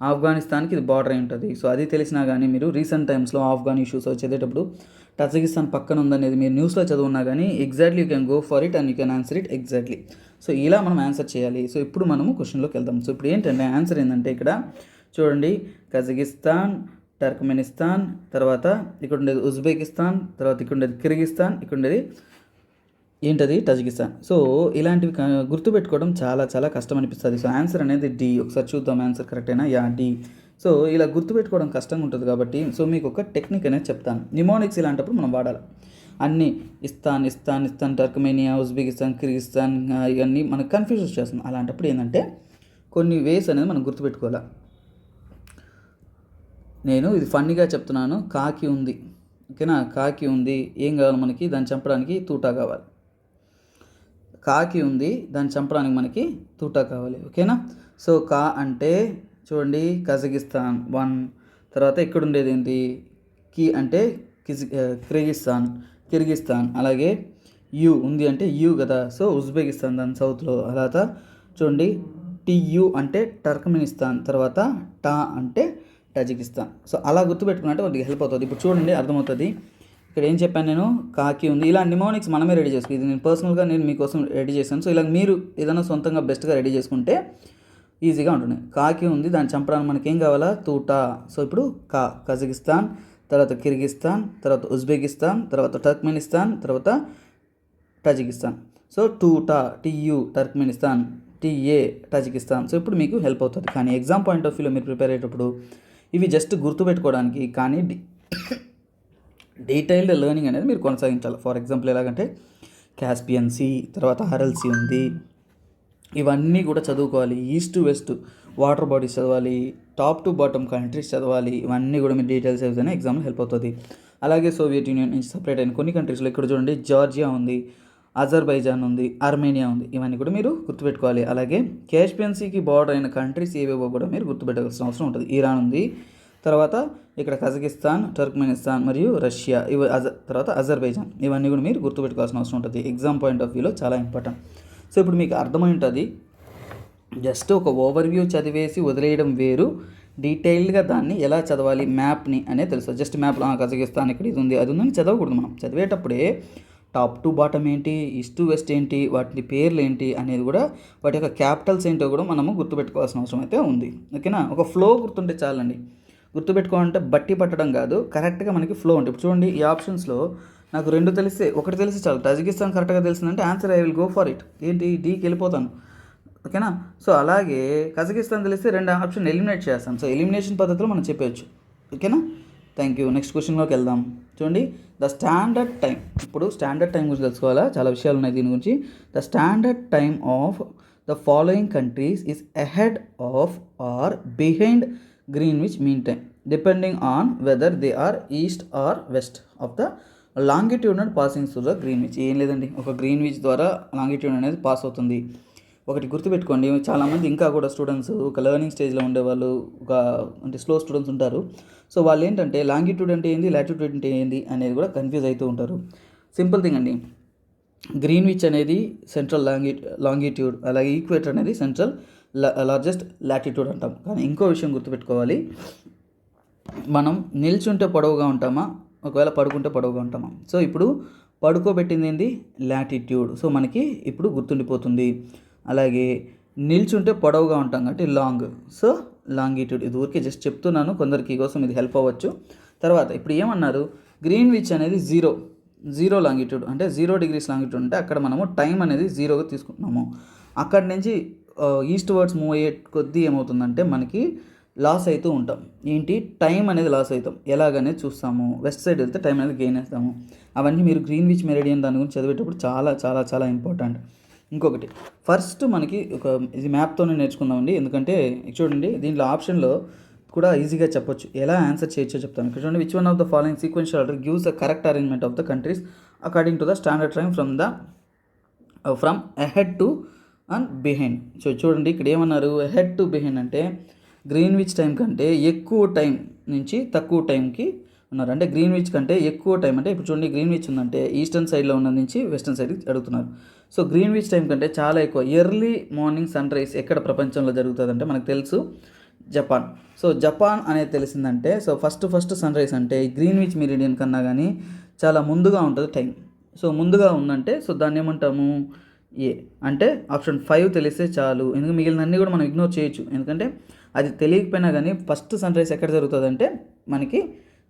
ఆఫ్ఘనిస్తాన్కి ఇది బార్డర్ అయి ఉంటుంది. సో అది తెలిసినా కానీ మీరు రీసెంట్ టైమ్స్లో ఆఫ్ఘన్ ఇష్యూస్ చదివేటప్పుడు టజకిస్తాన్ పక్కన ఉందనేది మీరు న్యూస్లో చదువున్నా కానీ exactly you can go for it and you can answer it exactly. So ఇలా మనం ఆన్సర్ చేయాలి. సో ఇప్పుడు మనము క్వశ్చన్లోకి వెళ్దాం. సో ఇప్పుడు ఏంటంటే ఆన్సర్ ఏంటంటే ఇక్కడ చూడండి, కజకిస్తాన్, టర్క్మెనిస్తాన్, తర్వాత ఇక్కడ ఉండేది ఉజ్బెకిస్తాన్, తర్వాత ఇక్కడ ఉండేది కిర్గిస్తాన్, ఇక్కడ ఉండేది ఏంటది? టజకిస్తాన్. సో ఇలాంటివి గుర్తుపెట్టుకోవడం చాలా చాలా కష్టం అనిపిస్తుంది. సో ఆన్సర్ అనేది డి. ఒకసారి చూద్దాం ఆన్సర్ కరెక్టేనా? Yeah, D. సో ఇలా గుర్తుపెట్టుకోవడం కష్టంగా ఉంటుంది కాబట్టి సో మీకు ఒక టెక్నిక్ అనేది చెప్తాను. నిమోనిక్స్ ఇలాంటప్పుడు మనం వాడాలి. అన్నీ ఇస్తాన్, టర్కమేనియా, ఉజ్బెకిస్తాన్, కిర్గిస్తాన్ ఇవన్నీ మనకు కన్ఫ్యూజ్ చేస్తుంది. అలాంటప్పుడు ఏంటంటే కొన్ని వేస్ అనేది మనం గుర్తుపెట్టుకోవాలి. నేను ఇది ఫన్నీగా చెప్తున్నాను. కాకి ఉంది, ఓకేనా, కాకి ఉంది. ఏం కావాలి మనకి? దాన్ని చంపడానికి తూటా కావాలి. కాకి ఉంది, దాన్ని చంపడానికి మనకి తూటా కావాలి. ఓకేనా, సో కా అంటే చూడండి కజకిస్తాన్ 1, తర్వాత ఇక్కడ ఉండేది ఏంటి? కి అంటే కిర్గిస్తాన్, అలాగే యు ఉంది అంటే యు కదా, సో ఉజ్బెకిస్తాన్ దాని సౌత్లో. తర్వాత చూడండి టియు అంటే టర్కమెనిస్తాన్, తర్వాత టా అంటే టజికిస్తాన్. సో అలా గుర్తుపెట్టుకున్నట్టు వాటికి హెల్ప్ అవుతుంది. ఇప్పుడు చూడండి అర్థమవుతుంది. ఇక్కడ ఏం చెప్పాను నేను? కాకి ఉంది. ఇలా నిమోనిక్స్ మనమే రెడీ చేసుకో. ఇది నేను పర్సనల్గా మీకోసం రెడీ చేశాను. సో ఇలా మీరు ఏదైనా సొంతంగా బెస్ట్గా రెడీ చేసుకుంటే ఈజీగా ఉంటుంది. కాకి ఉంది, దాన్ని చంపడానికి మనకి ఏం కావాలా? తూటా. సో ఇప్పుడు కజకిస్తాన్, తర్వాత కిర్గిస్తాన్, తర్వాత ఉజ్బెకిస్తాన్, తర్వాత టర్క్మెనిస్తాన్, తర్వాత టజికిస్తాన్. సో టూటా, TU Turkmenistan, TA Tajikistan. So ఇప్పుడు మీకు హెల్ప్ అవుతుంది. కానీ ఎగ్జామ్ పాయింట్ ఆఫ్ వ్యూలో మీరు ప్రిపేర్ అయ్యేటప్పుడు ఇవి జస్ట్ గుర్తుపెట్టుకోవడానికి, కానీ డీటెయిల్డ్ లెర్నింగ్ అనేది మీరు కొనసాగించాలి. ఫర్ ఎగ్జాంపుల్ ఎలాగంటే క్యాస్పియన్ సీ, తర్వాత ఆర్ఎల్సీ ఉంది, ఇవన్నీ కూడా చదువుకోవాలి. East to west water bodies చదవాలి, టాప్ టు బాటమ్ కంట్రీస్ చదవాలి. ఇవన్నీ కూడా మీరు డీటెయిల్స్ చదివితేనే ఎగ్జామ్లో హెల్ప్ అవుతుంది. అలాగే సోవియట్ యూనియన్ నుంచి సపరేట్ అయిన కొన్ని కంట్రీస్లో ఇక్కడ చూడండి జార్జియా ఉంది, అజర్బైజాన్ ఉంది, ఆర్మేనియా ఉంది. ఇవన్నీ కూడా మీరు గుర్తుపెట్టుకోవాలి. అలాగే క్యాస్పియన్ సీకి బార్డర్ అయిన కంట్రీస్ ఏవేవో కూడా మీరు గుర్తుపెట్టాల్సిన అవసరం ఉంటుంది. ఇరాన్ ఉంది, తర్వాత ఇక్కడ కజకిస్తాన్, టర్క్మెనిస్తాన్ మరియు రష్యా, తర్వాత అజర్బైజాన్, ఇవన్నీ కూడా మీరు గుర్తుపెట్టుకోవాల్సిన అవసరం ఉంటుంది. ఎగ్జామ్ పాయింట్ ఆఫ్ వ్యూలో చాలా ఇంపార్టెంట్. సో ఇప్పుడు మీకు అర్థమై ఉంటుంది. జస్ట్ ఒక ఓవర్వ్యూ చదివేసి వదిలేయడం వేరు, డీటెయిల్డ్గా దాన్ని ఎలా చదవాలి మ్యాప్ని అనేది తెలుసు. జస్ట్ మ్యాప్ కజకిస్తాన్ ఇక్కడ ఇది ఉంది అది ఉందని చదవకూడదు. మనం చదివేటప్పుడే టాప్ టు బాటమ్ ఏంటి, ఈస్ట్ టు వెస్ట్ ఏంటి, వాటి పేర్లు ఏంటి అనేది కూడా, వాటి యొక్క క్యాపిటల్స్ ఏంటో కూడా మనము గుర్తుపెట్టుకోవాల్సిన అవసరం అయితే ఉంది. ఓకేనా, ఒక ఫ్లో గుర్తుంటే చాలండి. గుర్తుపెట్టుకోవాలంటే బట్టి పట్టడం కాదు, కరెక్ట్గా మనకి ఫ్లో ఉంటుంది. ఇప్పుడు చూడండి, ఈ ఆప్షన్స్లో నాకు 2 తెలిస్తే, ఒకటి తెలిస్తే చాలు. తజికిస్తాన్ కరెక్ట్గా తెలిసిందంటే answer I will go for it. ఏంటి, డీకి వెళ్ళిపోతాను. ఓకేనా, సో అలాగే కజకిస్తాన్ తెలిస్తే 2 ఆప్షన్ ఎలిమినేట్ చేస్తాను. సో ఎలిమినేషన్ పద్ధతిలో మనం చెప్పవచ్చు. ఓకేనా, థ్యాంక్ యూ. నెక్స్ట్ క్వశ్చన్లోకి వెళ్దాం. చూడండి, ద స్టాండర్డ్ టైం. ఇప్పుడు స్టాండర్డ్ టైం గురించి తెలుసుకోవాలా, చాలా విషయాలు ఉన్నాయి దీని గురించి. The standard time of the following countries is ahead of or behind Greenwich mean time depending on whether they are east or west of the longitude passing through the Greenwich. ఏం లేదండి, ఒక గ్రీన్విచ్ ద్వారా longitude అనేది pass అవుతుంది. ఒకటి గుర్తుపెట్టుకోండి, చాలామంది ఇంకా కూడా స్టూడెంట్స్ ఒక లెర్నింగ్ స్టేజ్లో ఉండేవాళ్ళు, అంటే స్లో స్టూడెంట్స్ ఉంటారు. సో వాళ్ళు ఏంటంటే లాంగిట్యూడ్ అంటే ఏంది, లాటిట్యూడ్ అంటే ఏంది అనేది కూడా కన్ఫ్యూజ్ అవుతూ ఉంటారు. సింపుల్ థింగ్ అండి, గ్రీన్విచ్ అనేది సెంట్రల్ లాంగిట్యూడ్, అలాగే ఈక్వేటర్ అనేది సెంట్రల్ లార్జెస్ట్ లాటిట్యూడ్ అంటాం. కానీ ఇంకో విషయం గుర్తుపెట్టుకోవాలి, మనం నిల్చుంటే పొడవుగా ఉంటామా, ఒకవేళ పడుకుంటే పొడవుగా ఉంటామా. సో ఇప్పుడు పడుకోబెట్టింది ఏంది, లాటిట్యూడ్. సో మనకి ఇప్పుడు గుర్తుండిపోతుంది. అలాగే నిల్చుంటే పొడవుగా ఉంటాం కాబట్టి లాంగ్, సో లాంగిట్యూడ్. ఇది ఊరికే జస్ట్ చెప్తున్నాను, కొందరికి కోసం ఇది హెల్ప్ అవ్వచ్చు. తర్వాత ఇప్పుడు ఏమన్నారు, గ్రీన్విచ్ అనేది జీరో లాంగిట్యూడ్, అంటే 0 degrees లాంగిట్యూడ్ అంటే అక్కడ మనము టైం అనేది 0గా తీసుకుంటున్నాము. అక్కడి నుంచి ఈస్ట్ వర్డ్స్ మూవ్ అయ్యే కొద్దీ ఏమవుతుందంటే మనకి లాస్ అవుతూ ఉంటాం. ఏంటి, టైం అనేది లాస్ అవుతాం. ఎలాగనేది చూస్తాము. వెస్ట్ సైడ్ వెళ్తే టైం అనేది గెయిన్ చేస్తాము. అవన్నీ మీరు గ్రీన్విచ్ మెరిడియన్ దాని గురించి చదివేటప్పుడు చాలా చాలా చాలా ఇంపార్టెంట్. ఇంకొకటి, ఫస్ట్ మనకి ఇది మ్యాప్తోనే నేర్చుకుందామండి. ఎందుకంటే చూడండి, దీంట్లో ఆప్షన్లో కూడా ఈజీగా చెప్పొచ్చు, ఎలా ఆన్సర్ చేయొచ్చో చెప్తాను. ఇక్కడ చూడండి, which one of the following sequential order gives the correct arrangement of the countries according to the standard time from ahead to and behind. So చూడండి, ఇక్కడ ఏమన్నారు, అహెడ్ టు బిహైండ్ అంటే గ్రీన్విచ్ టైం కంటే ఎక్కువ time నుంచి తక్కువ టైంకి ఉన్నారు. అంటే గ్రీన్విచ్ కంటే ఎక్కువ టైం అంటే, ఇప్పుడు చూడండి గ్రీన్విచ్ ఉందంటే ఈస్టర్న్ సైడ్లో ఉన్న నుంచి వెస్టర్న్ సైడ్కి అడుగుతున్నారు. సో గ్రీన్విచ్ టైం కంటే చాలా ఎక్కువ ఎర్లీ మార్నింగ్ సన్ రైజ్ ఎక్కడ ప్రపంచంలో జరుగుతుంది అంటే మనకు తెలుసు, జపాన్. సో జపాన్ అనేది తెలిసిందంటే, సో ఫస్ట్ సన్ రైజ్ అంటే గ్రీన్విచ్ మెరిడియన్ కన్నా కానీ చాలా ముందుగా ఉంటుంది టైం. సో ముందుగా ఉందంటే, సో దాన్ని ఏమంటాము, ఏ అంటే ఆప్షన్ 5 తెలిస్తే చాలు. ఎందుకంటే మిగిలినన్నీ కూడా మనం ఇగ్నోర్ చేయొచ్చు, ఎందుకంటే అది తెలియకపోయినా కానీ ఫస్ట్ సన్ రైజ్ ఎక్కడ జరుగుతుంది అంటే మనకి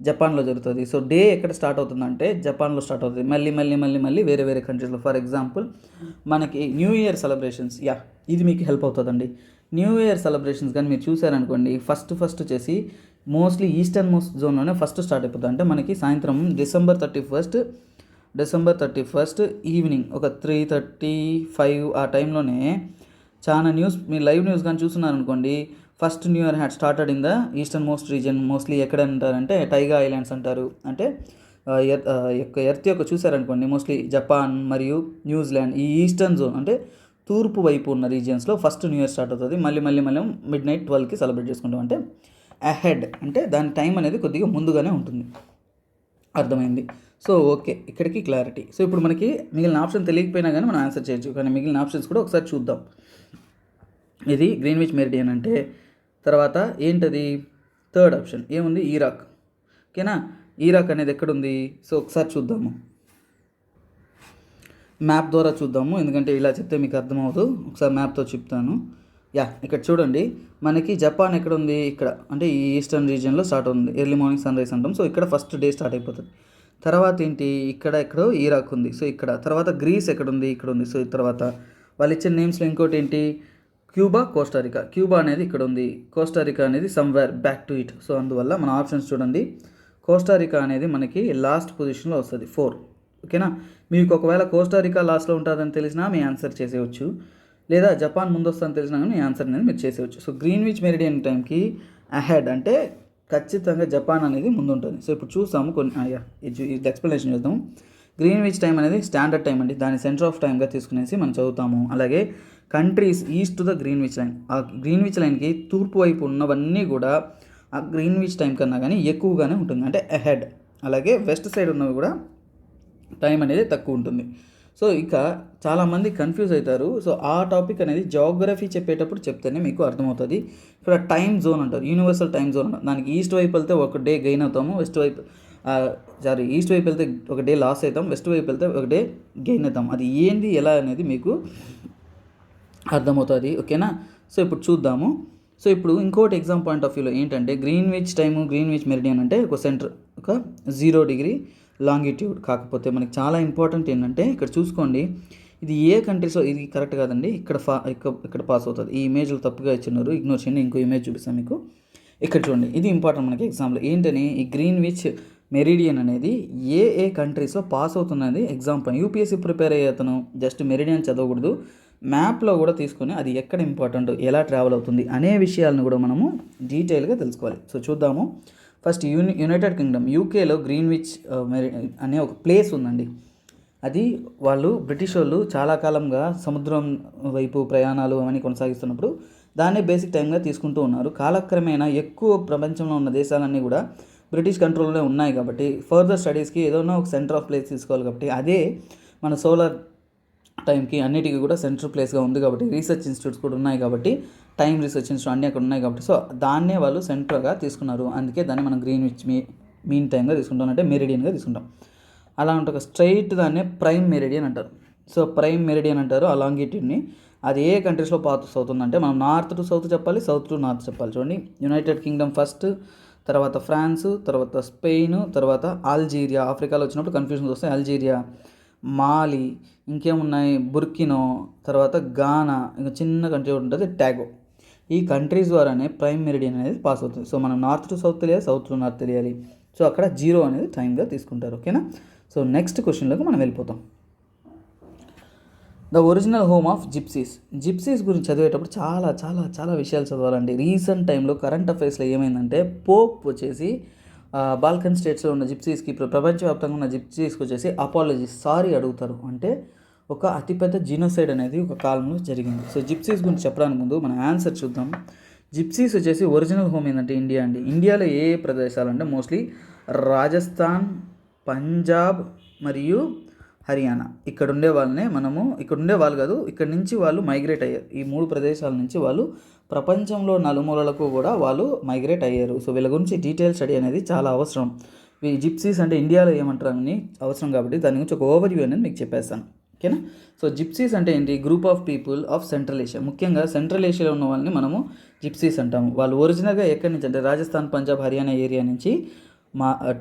జపాన్లో జరుగుతుంది. సో డే ఎక్కడ స్టార్ట్ అవుతుందంటే జపాన్లో స్టార్ట్ అవుతుంది. మళ్ళీ వేరే వేరే కంట్రీస్లో. ఫర్ ఎగ్జాంపుల్ మనకి న్యూ ఇయర్ సెలబ్రేషన్స్, ఇది మీకు హెల్ప్ అవుతుందండి. న్యూ ఇయర్ సెలబ్రేషన్స్ కానీ మీరు చూసారనుకోండి, ఫస్ట్ వచ్చేసి మోస్ట్లీ ఈస్టర్న్ మోస్ట్ జోన్లోనే ఫస్ట్ స్టార్ట్ అయిపోతుంది. అంటే మనకి సాయంత్రం డిసెంబర్ 31 ఈవినింగ్ ఒక 3:35 ఆ టైంలోనే చాలా న్యూస్, మీరు లైవ్ న్యూస్ కానీ చూస్తున్నారనుకోండి, first new year had started in the easternmost region. Mostly ఎక్కడ అంటారంటే టైగా ఐలాండ్స్ అంటారు. అంటే ఎర్త్ యొక్క చూసారనుకోండి, మోస్ట్లీ జపాన్ మరియు న్యూజిలాండ్, ఈ ఈస్టర్న్ జోన్ అంటే తూర్పు వైపు ఉన్న రీజియన్స్లో ఫస్ట్ న్యూ ఇయర్ స్టార్ట్ అవుతుంది. మళ్ళీ midnight 12కి సెలబ్రేట్ చేసుకుంటాం. అంటే అహెడ్ అంటే దాని టైం అనేది కొద్దిగా ముందుగానే ఉంటుంది. అర్థమైంది. సో ఓకే, ఇక్కడికి క్లారిటీ. సో ఇప్పుడు మనకి మిగిలిన ఆప్షన్ తెలియకపోయినా కానీ మనం ఆన్సర్ చేయొచ్చు. కానీ మిగిలిన ఆప్షన్స్ కూడా ఒకసారి చూద్దాం. ఇది గ్రీన్విచ్ మెరిడియన్ అంటే, తర్వాత ఏంటది, థర్డ్ ఆప్షన్ ఏముంది, ఇరాక్. ఓకేనా, ఇరాక్ అనేది ఎక్కడుంది, సో ఒకసారి చూద్దాము, మ్యాప్ ద్వారా చూద్దాము. ఎందుకంటే ఇలా చెప్తే మీకు అర్థమవుతుంది, ఒకసారి మ్యాప్తో చెప్తాను. ఇక్కడ చూడండి, మనకి జపాన్ ఎక్కడ ఉంది, ఇక్కడ అంటే ఈ ఈస్టర్న్ రీజియన్లో స్టార్ట్ అవుతుంది. ఎర్లీ మార్నింగ్ సన్ రైజ్ అంటాం. సో ఇక్కడ ఫస్ట్ డే స్టార్ట్ అయిపోతుంది. తర్వాత ఏంటి, ఎక్కడో ఇరాక్ ఉంది. సో ఇక్కడ తర్వాత గ్రీస్ ఎక్కడ ఉంది, ఇక్కడ ఉంది. సో తర్వాత వాళ్ళు ఇచ్చిన నేమ్స్లో ఇంకోటి ఏంటి, క్యూబా, కోస్టారికా. క్యూబా అనేది ఇక్కడ ఉంది, కోస్టారికా అనేది somewhere back to it. So అందువల్ల మన ఆప్షన్స్ చూడండి, కోస్టారికా అనేది మనకి లాస్ట్ పొజిషన్లో వస్తుంది 4. ఓకేనా, మీకు ఒకవేళ కోస్టారికా లాస్ట్లో ఉంటుందని తెలిసినా మీ ఆన్సర్ చేసేయచ్చు, లేదా జపాన్ ముందు వస్తుందని తెలిసినా కానీ మీ ఆన్సర్ అనేది మీరు చేసేయచ్చు. సో గ్రీన్విచ్ మెరిడియన్ టైంకి అహెడ్ అంటే ఖచ్చితంగా జపాన్ అనేది ముందు ఉంటుంది. సో ఇప్పుడు చూస్తాము ఇది ఎక్స్ప్లెనేషన్ చూద్దాం. గ్రీన్విచ్ టైం అనేది స్టాండర్డ్ టైం అండి, దాన్ని సెంటర్ ఆఫ్ టైంగా తీసుకునేసి మనం చదువుతాము. అలాగే countries east to the Greenwich line, ఆ గ్రీన్విచ్ లైన్కి తూర్పు వైపు ఉన్నవన్నీ కూడా ఆ గ్రీన్విచ్ టైం కన్నా కానీ ఎక్కువగానే ఉంటుంది, అంటే అహెడ్. అలాగే వెస్ట్ సైడ్ ఉన్నవి కూడా టైం అనేది తక్కువ ఉంటుంది. సో ఇక చాలామంది కన్ఫ్యూజ్ అవుతారు. సో ఆ టాపిక్ అనేది జాగ్రఫీ చెప్పేటప్పుడు చెప్తేనే మీకు అర్థమవుతుంది. ఇక్కడ టైం జోన్ అంటారు, యూనివర్సల్ టైం జోన్ అంటారు. దానికి ఈస్ట్ వైపు వెళ్తే ఒక డే గెయిన్ అవుతాము, ఈస్ట్ వైపు వెళ్తే ఒక డే లాస్ అవుతాం, వెస్ట్ వైపు వెళ్తే ఒక డే గెయిన్ అవుతాం. అది ఏంది ఎలా అనేది మీకు అర్థమవుతుంది, ఓకేనా. సో ఇప్పుడు చూద్దాము. సో ఇప్పుడు ఇంకోటి ఎగ్జామ్ పాయింట్ ఆఫ్ వ్యూలో ఏంటంటే గ్రీన్విచ్ టైము, గ్రీన్విచ్ మెరిడియన్ అంటే ఒక సెంటర్ ఒక 0 డిగ్రీ లాంగిట్యూడ్. కాకపోతే మనకి చాలా ఇంపార్టెంట్ ఏంటంటే ఇక్కడ చూసుకోండి, ఇది ఏ కంట్రీస్లో, ఇది కరెక్ట్ కాదండి, ఇక్కడ పాస్ అవుతుంది. ఈ ఇమేజ్లు తప్పుగా ఇచ్చినారు, ఇగ్నోర్ చేయండి. ఇంకో ఇమేజ్ చూపిస్తాను మీకు. ఇక్కడ చూడండి, ఇది ఇంపార్టెంట్ మనకి ఎగ్జామ్లో. ఏంటని ఈ గ్రీన్విచ్ మెరిడియన్ అనేది ఏ కంట్రీస్లో పాస్ అవుతున్నది ఎగ్జామ్ పని. యూపీఎస్సీ ప్రిపేర్ అయ్యే అతను జస్ట్ మెరిడియన్ చదవకూడదు, మ్యాప్లో కూడా తీసుకొని అది ఎక్కడ ఇంపార్టెంట్, ఎలా ట్రావెల్ అవుతుంది అనే విషయాలను కూడా మనము డీటెయిల్గా తెలుసుకోవాలి. సో చూద్దాము. ఫస్ట్ యునైటెడ్ కింగ్డమ్, యూకేలో గ్రీన్విచ్ అనే ఒక ప్లేస్ ఉందండి. అది వాళ్ళు బ్రిటిష్ వాళ్ళు చాలా కాలంగా సముద్రం వైపు ప్రయాణాలు అవన్నీ కొనసాగిస్తున్నప్పుడు దాన్నే బేసిక్ టైంగా తీసుకుంటూ ఉన్నారు. కాలక్రమేణా ఎక్కువ ప్రపంచంలో ఉన్న దేశాలన్నీ కూడా బ్రిటిష్ కంట్రోల్లోనే ఉన్నాయి కాబట్టి ఫర్దర్ స్టడీస్కి ఏదైనా ఒక సెంటర్ ఆఫ్ ప్లేస్ తీసుకోవాలి. కాబట్టి అదే మన సోలార్ టైంకి అన్నిటికీ కూడా సెంట్రల్ ప్లేస్గా ఉంది కాబట్టి రీసెర్చ్ ఇన్స్టిట్యూట్స్ కూడా ఉన్నాయి కాబట్టి టైం రీసెర్చ్ ఇన్స్టిట్యూట్ అన్నీ అక్కడ ఉన్నాయి కాబట్టి సో దాన్నే వాళ్ళు సెంటర్గా తీసుకున్నారు. అందుకే దాన్ని మనం గ్రీన్విచ్ మీన్ టైంగా తీసుకుంటాం, అంటే మెరిడియన్గా తీసుకుంటాం. అలా ఉంటే ఒక స్ట్రైట్ దాన్నే ప్రైమ్ మెరిడియన్ అంటారు. సో ప్రైమ్ మెరిడియన్ అంటారు ఆ లాంగిట్యూడ్ని. అది ఏ కంట్రీస్లో పాస్ అవుతుందంటే మనం నార్త్ టు సౌత్ చెప్పాలి, సౌత్ టు నార్త్ చెప్పాలి. చూడండి, యునైటెడ్ కింగ్డమ్ ఫస్ట్, తర్వాత ఫ్రాన్స్, తర్వాత స్పెయిన్, తర్వాత అల్జీరియా. ఆఫ్రికాలో వచ్చినప్పుడు కన్ఫ్యూజన్స్ వస్తాయి. అల్జీరియా, మాలి, ఇంకేమున్నాయి, బుర్కినో, తర్వాత గానా, ఇంకా చిన్న కంట్రీ ఉంటుంది టాగో. ఈ కంట్రీస్ ద్వారానే ప్రైమ్ మెరిడియన్ అనేది పాస్ అవుతుంది. సో మనం నార్త్ టు సౌత్ తెలియాలి, సౌత్ టు నార్త్ తెలియాలి. సో అక్కడ 0 అనేది టైంగా తీసుకుంటారు, ఓకేనా. సో నెక్స్ట్ క్వశ్చన్లోకి మనం వెళ్ళిపోతాం. The original home of gypsies. Gypsies గురించి చదివేటప్పుడు చాలా చాలా చాలా విషయాలు చదవాలండి. రీసెంట్ టైంలో కరెంట్ అఫైర్స్లో ఏమైందంటే పోప్ వచ్చేసి బాల్కన్ స్టేట్స్లో ఉన్న జిప్సీస్కి, ప్రపంచవ్యాప్తంగా ఉన్న జిప్సీస్కి వచ్చేసి అపాలజీస్, సారీ అడుగుతారు. అంటే ఒక అతిపెద్ద జీనోసైడ్ అనేది ఒక కాలంలో జరిగింది. సో జిప్సీస్ గురించి చెప్పడానికి ముందు మన ఆన్సర్ చూద్దాం. జిప్సీస్ వచ్చేసి ఒరిజినల్ హోమ్ ఏంటంటే ఇండియా అండి. ఇండియాలో ఏ ప్రదేశాలు అంటే మోస్ట్లీ రాజస్థాన్, పంజాబ్ మరియు హర్యానా. ఇక్కడ ఉండే వాళ్ళనే మనము, ఇక్కడ ఉండే వాళ్ళు కాదు, ఇక్కడ నుంచి వాళ్ళు మైగ్రేట్ అయ్యారు. ఈ 3 ప్రదేశాల నుంచి వాళ్ళు ప్రపంచంలో నలుమూలలకు కూడా వాళ్ళు మైగ్రేట్ అయ్యారు. సో వీళ్ళ గురించి డీటెయిల్ స్టడీ అనేది చాలా అవసరం. ఈ జిప్సీస్ అంటే ఇండియాలో ఏమంటారు అని అవసరం కాబట్టి దాని గురించి ఒక ఓవర్వ్యూ అనేది మీకు చెప్పేస్తాను, ఓకేనా. సో జిప్సీస్ అంటే ఏంటి? Group of people of central Asia. ముఖ్యంగా సెంట్రల్ ఏషియాలో ఉన్న వాళ్ళని మనము జిప్సీస్ అంటాము. వాళ్ళు ఒరిజినల్గా ఎక్కడి నుంచి అంటే రాజస్థాన్, పంజాబ్, హర్యానా ఏరియా నుంచి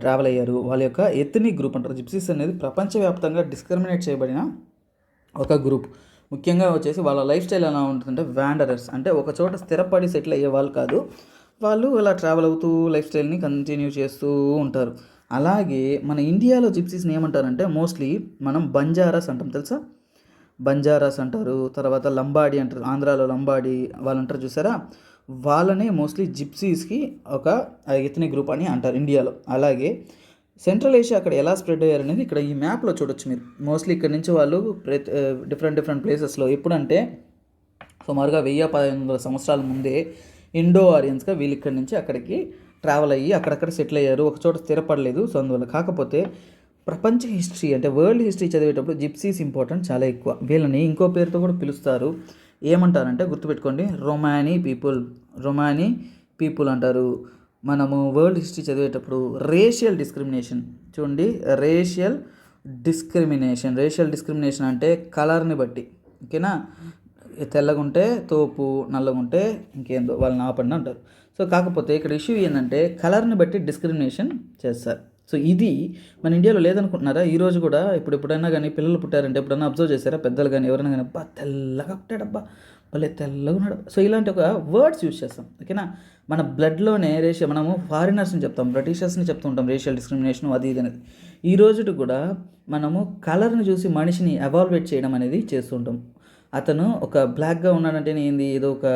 ట్రావెల్ అయ్యారు. వాళ్ళ యొక్క ఎథనిక్ గ్రూప్ అంటారు. జిప్సీస్ అనేది ప్రపంచవ్యాప్తంగా డిస్క్రిమినేట్ చేయబడిన ఒక గ్రూప్. ముఖ్యంగా వచ్చేసి వాళ్ళ లైఫ్ స్టైల్ ఎలా ఉంటుందంటే వ్యాండరర్స్, అంటే ఒక చోట స్థిరపడి సెటిల్ అయ్యే వాళ్ళు కాదు. వాళ్ళు ఇలా ట్రావెల్ అవుతూ లైఫ్ స్టైల్ని కంటిన్యూ చేస్తూ ఉంటారు. అలాగే మన ఇండియాలో జిప్సీస్ని ఏమంటారంటే మోస్ట్లీ మనం బంజారాస్ అంటాం, తెలుసా? బంజారాస్ అంటారు, తర్వాత లంబాడి అంటారు. ఆంధ్రాలో లంబాడి వాళ్ళు అంటారు, చూసారా? వాళ్ళనే మోస్ట్లీ జిప్సీస్కి ఒక ఎథనిక్ గ్రూప్ అని అంటారు ఇండియాలో. అలాగే సెంట్రల్ ఏషియా అక్కడ ఎలా స్ప్రెడ్ అయ్యారు అనేది ఇక్కడ ఈ మ్యాప్లో చూడొచ్చు మీరు. మోస్ట్లీ ఇక్కడ నుంచి వాళ్ళు డిఫరెంట్ ప్లేసెస్లో ఎప్పుడంటే సుమారుగా 1000-1500 సంవత్సరాల ముందే ఇండో ఆరియన్స్గా వీళ్ళు ఇక్కడి నుంచి అక్కడికి ట్రావెల్ అయ్యి అక్కడక్కడ సెటిల్ అయ్యారు, ఒక చోట స్థిరపడలేదు. సో అందువల్ల కాకపోతే ప్రపంచ హిస్టరీ అంటే వరల్డ్ హిస్టరీ చదివేటప్పుడు జిప్సీస్ ఇంపార్టెంట్ చాలా ఎక్కువ. వీళ్ళని ఇంకో పేరుతో కూడా పిలుస్తారు. ఏమంటారంటే గుర్తుపెట్టుకోండి, రొమానీ పీపుల్ అంటారు. మనము వరల్డ్ హిస్టరీ చదివేటప్పుడు రేషియల్ డిస్క్రిమినేషన్ చూడండి, రేషియల్ డిస్క్రిమినేషన్ అంటే కలర్ని బట్టి, ఓకేనా. తెల్లగుంటే తోపు, నల్లగుంటే ఇంకేందో వాళ్ళని ఆపండి అంటారు. సో కాకపోతే ఇక్కడ ఇష్యూ ఏంటంటే కలర్ని బట్టి డిస్క్రిమినేషన్ చేస్తారు. సో ఇది మన ఇండియాలో లేదనుకుంటున్నారా? ఈరోజు కూడా ఎప్పుడైనా కానీ పిల్లలు పుట్టారంటే ఎప్పుడైనా అబ్జర్వ్ చేశారా? పెద్దలు కానీ ఎవరైనా కానీ అబ్బా తెల్లగా పుట్టాడబ్బా, భలే తెల్లగా ఉన్నాడు. సో ఇలాంటి ఒక వర్డ్స్ యూజ్ చేస్తాం, ఓకేనా. మన బ్లడ్లోనే మనము ఫారినర్స్ని చెప్తాం, బ్రిటిషర్స్ని చెప్తూ ఉంటాం, రేషియల్ డిస్క్రిమినేషన్ అది ఇది అనేది. ఈ రోజుకి కూడా మనము కలర్ని చూసి మనిషిని ఎవాల్యుయేట్ చేయడం అనేది చేస్తుంటాం. అతను ఒక బ్లాక్గా ఉన్నాడంటే ఏంది, ఏదో ఒక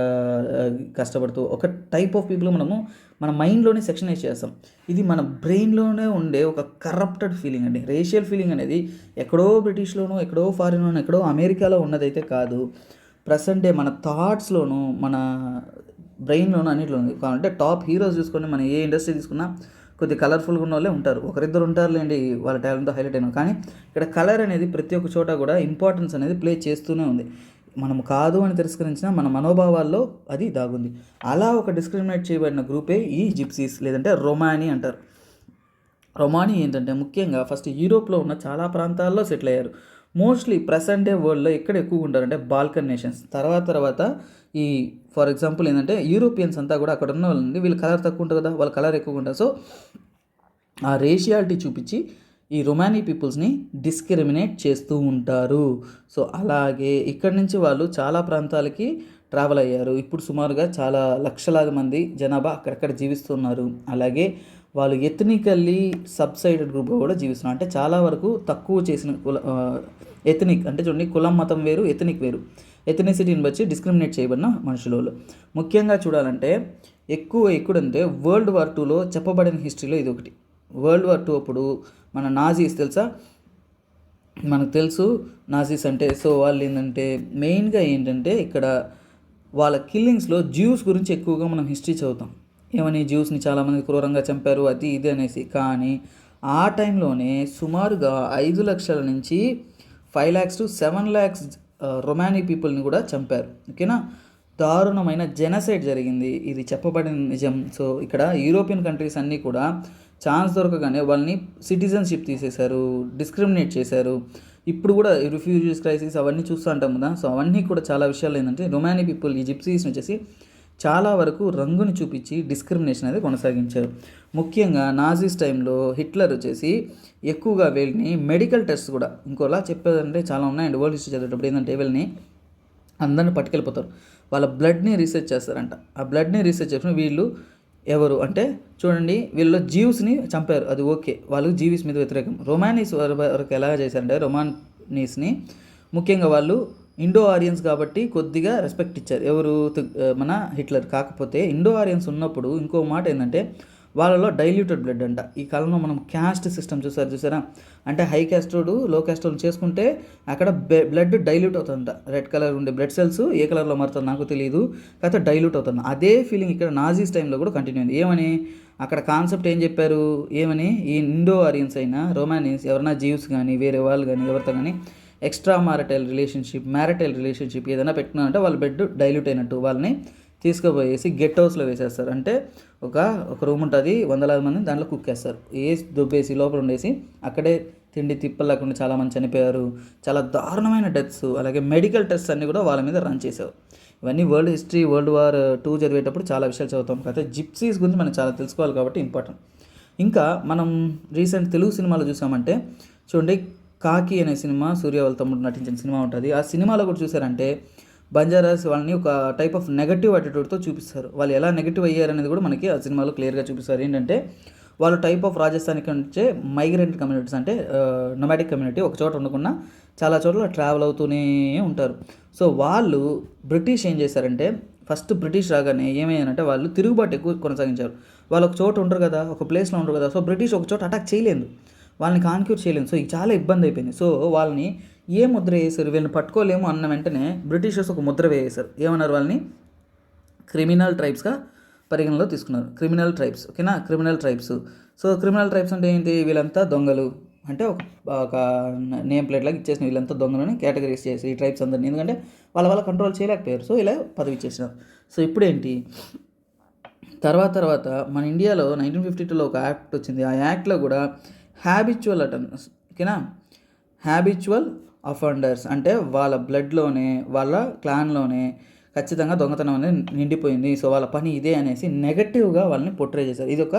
కష్టపడుతూ ఒక టైప్ ఆఫ్ పీపుల్ మనము మన మైండ్లోనే సెక్షనైజ్ చేస్తాం. ఇది మన బ్రెయిన్లోనే ఉండే ఒక కరప్టెడ్ ఫీలింగ్ అండి. రేషియల్ ఫీలింగ్ అనేది ఎక్కడో బ్రిటిష్లోనో, ఎక్కడో ఫారిన్లోనో, ఎక్కడో అమెరికాలో ఉన్నదైతే కాదు. ప్రజెంట్ డే మన థాట్స్లోనూ, మన బ్రెయిన్లోనూ అన్నింటిలో ఉంది. అంటే టాప్ హీరోస్ చూసుకొని మనం ఏ ఇండస్ట్రీ తీసుకున్నా కొద్దిగా కలర్ఫుల్గా ఉన్న వాళ్ళే ఉంటారు. ఒకరిద్దరు ఉంటారులేండి వాళ్ళ టాలెంట్తో హైలైట్ అయినా, కానీ ఇక్కడ కలర్ అనేది ప్రతి ఒక్క చోట కూడా ఇంపార్టెన్స్ అనేది ప్లే చేస్తూనే ఉంది. మనం కాదు అని తిరస్కరించిన మన మనోభావాల్లో అది దాగుంది. అలా ఒక డిస్క్రిమినేట్ చేయబడిన గ్రూపే ఈ జిప్సీస్ లేదంటే రొమానీ అంటారు. రొమానీ ఏంటంటే ముఖ్యంగా ఫస్ట్ యూరోప్లో ఉన్న చాలా ప్రాంతాల్లో సెటిల్ అయ్యారు. మోస్ట్లీ ప్రెసెంట్ డే వరల్డ్లో ఎక్కడ ఎక్కువగా ఉంటారంటే బాల్కన్ నేషన్స్. తర్వాత ఈ ఫర్ ఎగ్జాంపుల్ ఏంటంటే యూరోపియన్స్ అంతా కూడా అక్కడ ఉన్న వాళ్ళండి, వీళ్ళు కలర్ తక్కువ ఉంటుంది కదా, వాళ్ళ కలర్ ఎక్కువగా ఉంటుంది. సో ఆ రేషియాలిటీ చూపించి ఈ రొమానీ పీపుల్స్ని డిస్క్రిమినేట్ చేస్తూ ఉంటారు. సో అలాగే ఇక్కడి నుంచి వాళ్ళు చాలా ప్రాంతాలకి ట్రావెల్ అయ్యారు. ఇప్పుడు సుమారుగా చాలా లక్షలాది మంది జనాభా అక్కడక్కడ జీవిస్తున్నారు. అలాగే వాళ్ళు ఎథనికల్లీ సబ్సైడెడ్ గ్రూప్గా కూడా జీవిస్తున్నారు. అంటే చాలా వరకు తక్కువ చేసిన ఎథనిక్ అంటే చూడండి, కులం మతం వేరు, ఎథనిక్ వేరు. ఎథనిసిటీని బట్టి డిస్క్రిమినేట్ చేయబడిన మనుషులు. ముఖ్యంగా చూడాలంటే ఎక్కుడంటే వరల్డ్ వార్ 2లో చెప్పబడిన హిస్టరీలో ఇది ఒకటి. వరల్డ్ వార్ 2 అప్పుడు మన నాజీస్ తెలుసా, మనకు తెలుసు నాజీస్ అంటే. సో వాళ్ళు ఏంటంటే మెయిన్గా ఏంటంటే ఇక్కడ వాళ్ళ కిల్లింగ్స్లో జ్యూస్ గురించి ఎక్కువగా మనం హిస్టరీ చదువుతాం. ఏమని జ్యూస్ని చాలామంది క్రూరంగా చంపారు అది ఇది అనేసి. కానీ ఆ టైంలోనే సుమారుగా 5 లక్షల నుంచి 5 lakhs to 7 lakhs రొమానీ పీపుల్ని కూడా చంపారు. ఓకేనా, దారుణమైన జెనసైడ్ జరిగింది. ఇది చెప్పబడిన నిజం. సో ఇక్కడ యూరోపియన్ కంట్రీస్ అన్నీ కూడా ఛాన్స్ దొరకగానే వాళ్ళని సిటిజన్షిప్ తీసేశారు, డిస్క్రిమినేట్ చేశారు. ఇప్పుడు కూడా రిఫ్యూజీస్ క్రైసిస్ అవన్నీ చూస్తూ ఉంటాం కదా. సో అవన్నీ కూడా చాలా విషయాలు ఏంటంటే రొమానీ పీపుల్ ఈ జిప్సీస్ని వచ్చేసి చాలా వరకు రంగుని చూపించి డిస్క్రిమినేషన్ అనేది కొనసాగించారు. ముఖ్యంగా నాజీస్ టైంలో హిట్లర్ వచ్చేసి ఎక్కువగా వీళ్ళని మెడికల్ టెస్ట్ కూడా, ఇంకోలా చెప్పేదంటే చాలా ఉన్నాయండి వరల్డ్ హిస్టరీ చదివేటప్పుడు, ఏంటంటే వీళ్ళని అందరిని పట్టుకెళ్ళిపోతారు, వాళ్ళ బ్లడ్ని రీసెర్చ్ చేస్తారంట. ఆ బ్లడ్ని రీసెర్చ్ చేసిన వీళ్ళు ఎవరు అంటే చూడండి, వీళ్ళు జీవ్స్ని చంపారు, అది ఓకే, వాళ్ళు జీవిస్ మీద వ్యతిరేకం. రొమానీస్ వరకు ఎలా చేశారంటే రొమానీస్ని ముఖ్యంగా వాళ్ళు ఇండో ఆరియన్స్ కాబట్టి కొద్దిగా రెస్పెక్ట్ ఇచ్చారు. ఎవరు, మన హిట్లర్. కాకపోతే ఇండో ఆరియన్స్ ఉన్నప్పుడు ఇంకో మాట ఏంటంటే వాళ్ళలో డైల్యూటెడ్ బ్లడ్ అంట. ఈ కాలంలో మనం క్యాస్ట్ సిస్టమ్ చూసారా, అంటే హై క్యాస్టోడు లో క్యాస్టోడు చేసుకుంటే అక్కడ బ్లడ్ డైల్యూట్ అవుతుందంట. రెడ్ కలర్ ఉండే బ్లడ్ సెల్స్ ఏ కలర్లో మారుతుంది నాకు తెలియదు, కాకపోతే డైల్యూట్ అవుతుంది. అదే ఫీలింగ్ ఇక్కడ నాజీస్ టైంలో కూడా కంటిన్యూ అయింది. ఏమని అక్కడ కాన్సెప్ట్ ఏం చెప్పారు, ఏమని ఈ ఇండో ఆరియన్స్ అయినా రొమానీస్ ఎవరైనా జీవ్స్ కానీ వేరే వాళ్ళు కానీ ఎవరితో కానీ ఎక్స్ట్రా మ్యారిటల్ రిలేషన్షిప్ ఏదైనా పెట్టుకున్నారంటే వాళ్ళ బ్లడ్ డైల్యూట్ అయినట్టు, వాళ్ళని తీసుకుపోయేసి గెట్ హౌస్లో వేసేస్తారు. అంటే ఒక రూమ్ ఉంటుంది, 100,000 మంది దాంట్లో కుక్ చేస్తారు, దొబ్బేసి లోపల ఉండేసి అక్కడే తిండి తిప్పలు లేకుండా చాలామంది చనిపోయారు. చాలా దారుణమైన డెత్స్. అలాగే మెడికల్ టెస్ట్స్ అన్నీ కూడా వాళ్ళ మీద రన్ చేశారు. ఇవన్నీ వరల్డ్ హిస్టరీ వరల్డ్ వార్ 2 చదివేటప్పుడు చాలా విషయాలు చదువుతాం. కాకపోతే జిప్సీస్ గురించి మనం చాలా తెలుసుకోవాలి కాబట్టి ఇంపార్టెంట్. ఇంకా మనం రీసెంట్ తెలుగు సినిమాలో చూసామంటే చూడండి, కాకి అనే సినిమా, సూర్య వాళ్ళ తమ్ముడు నటించిన సినిమా ఉంటుంది. ఆ సినిమాలో కూడా చూసారంటే బంజారాస్ వాళ్ళని ఒక టైప్ ఆఫ్ నెగటివ్ యాటిట్యూడ్తో చూపిస్తారు. వాళ్ళు ఎలా నెగటివ్ అయ్యారు అనేది కూడా మనకి ఆ సినిమాలో క్లియర్గా చూపిస్తారు. ఏంటంటే వాళ్ళు టైప్ ఆఫ్ రాజస్థాన్కి నుంచే మైగ్రెంట్ కమ్యూనిటీస్, అంటే నొమాటిక్ కమ్యూనిటీ, ఒక చోట ఉండకుండా చాలా చోట్ల ట్రావెల్ అవుతూనే ఉంటారు. సో వాళ్ళు బ్రిటిష్ ఏం చేశారంటే ఫస్ట్ బ్రిటిష్ రాగానే ఏమయ్యారంటే వాళ్ళు తిరుగుబాటు ఎక్కువ కొనసాగించారు. వాళ్ళు ఒక చోట ఉండరు కదా, ఒక ప్లేస్లో ఉండరు కదా. సో బ్రిటిష్ ఒక చోట అటాక్ చేయలేదు, వాళ్ళని కాన్క్యూర్ చేయలేము. సో ఇది చాలా ఇబ్బంది అయిపోయింది. సో వాళ్ళని ఏ ముద్ర వేశారు, వీళ్ళని పట్టుకోలేము అన్న వెంటనే బ్రిటిషర్స్ ఒక ముద్ర వేశారు. ఏమన్నారు, వాళ్ళని క్రిమినల్ ట్రైబ్స్గా పరిగణలో తీసుకున్నారు. క్రిమినల్ ట్రైబ్స్, ఓకేనా, criminal tribes. So criminal tribes అంటే ఏంటి, వీళ్ళంతా దొంగలు అంటే ఒక నేమ్ ప్లేట్ లాగా ఇచ్చేసిన, వీళ్ళంతా దొంగలని కేటగిరీస్ చేసి ఈ ట్రైబ్స్ అందరినీ, ఎందుకంటే వాళ్ళ కంట్రోల్ చేయలేకపోయారు. సో ఇలా పదవి ఇచ్చేసినారు. సో ఇప్పుడేంటి, తర్వాత మన ఇండియాలో 1952లో ఒక యాక్ట్ వచ్చింది. ఆ యాక్ట్లో కూడా హ్యాబిచువల్ అటెండర్స్, ఓకేనా, హ్యాబిచువల్ అఫెండర్స్ అంటే వాళ్ళ బ్లడ్లోనే వాళ్ళ క్లాన్లోనే ఖచ్చితంగా దొంగతనం అనేది నిండిపోయింది. సో వాళ్ళ పని ఇదే అనేసి నెగటివ్గా వాళ్ళని పోర్ట్రే చేశారు. ఇది ఒక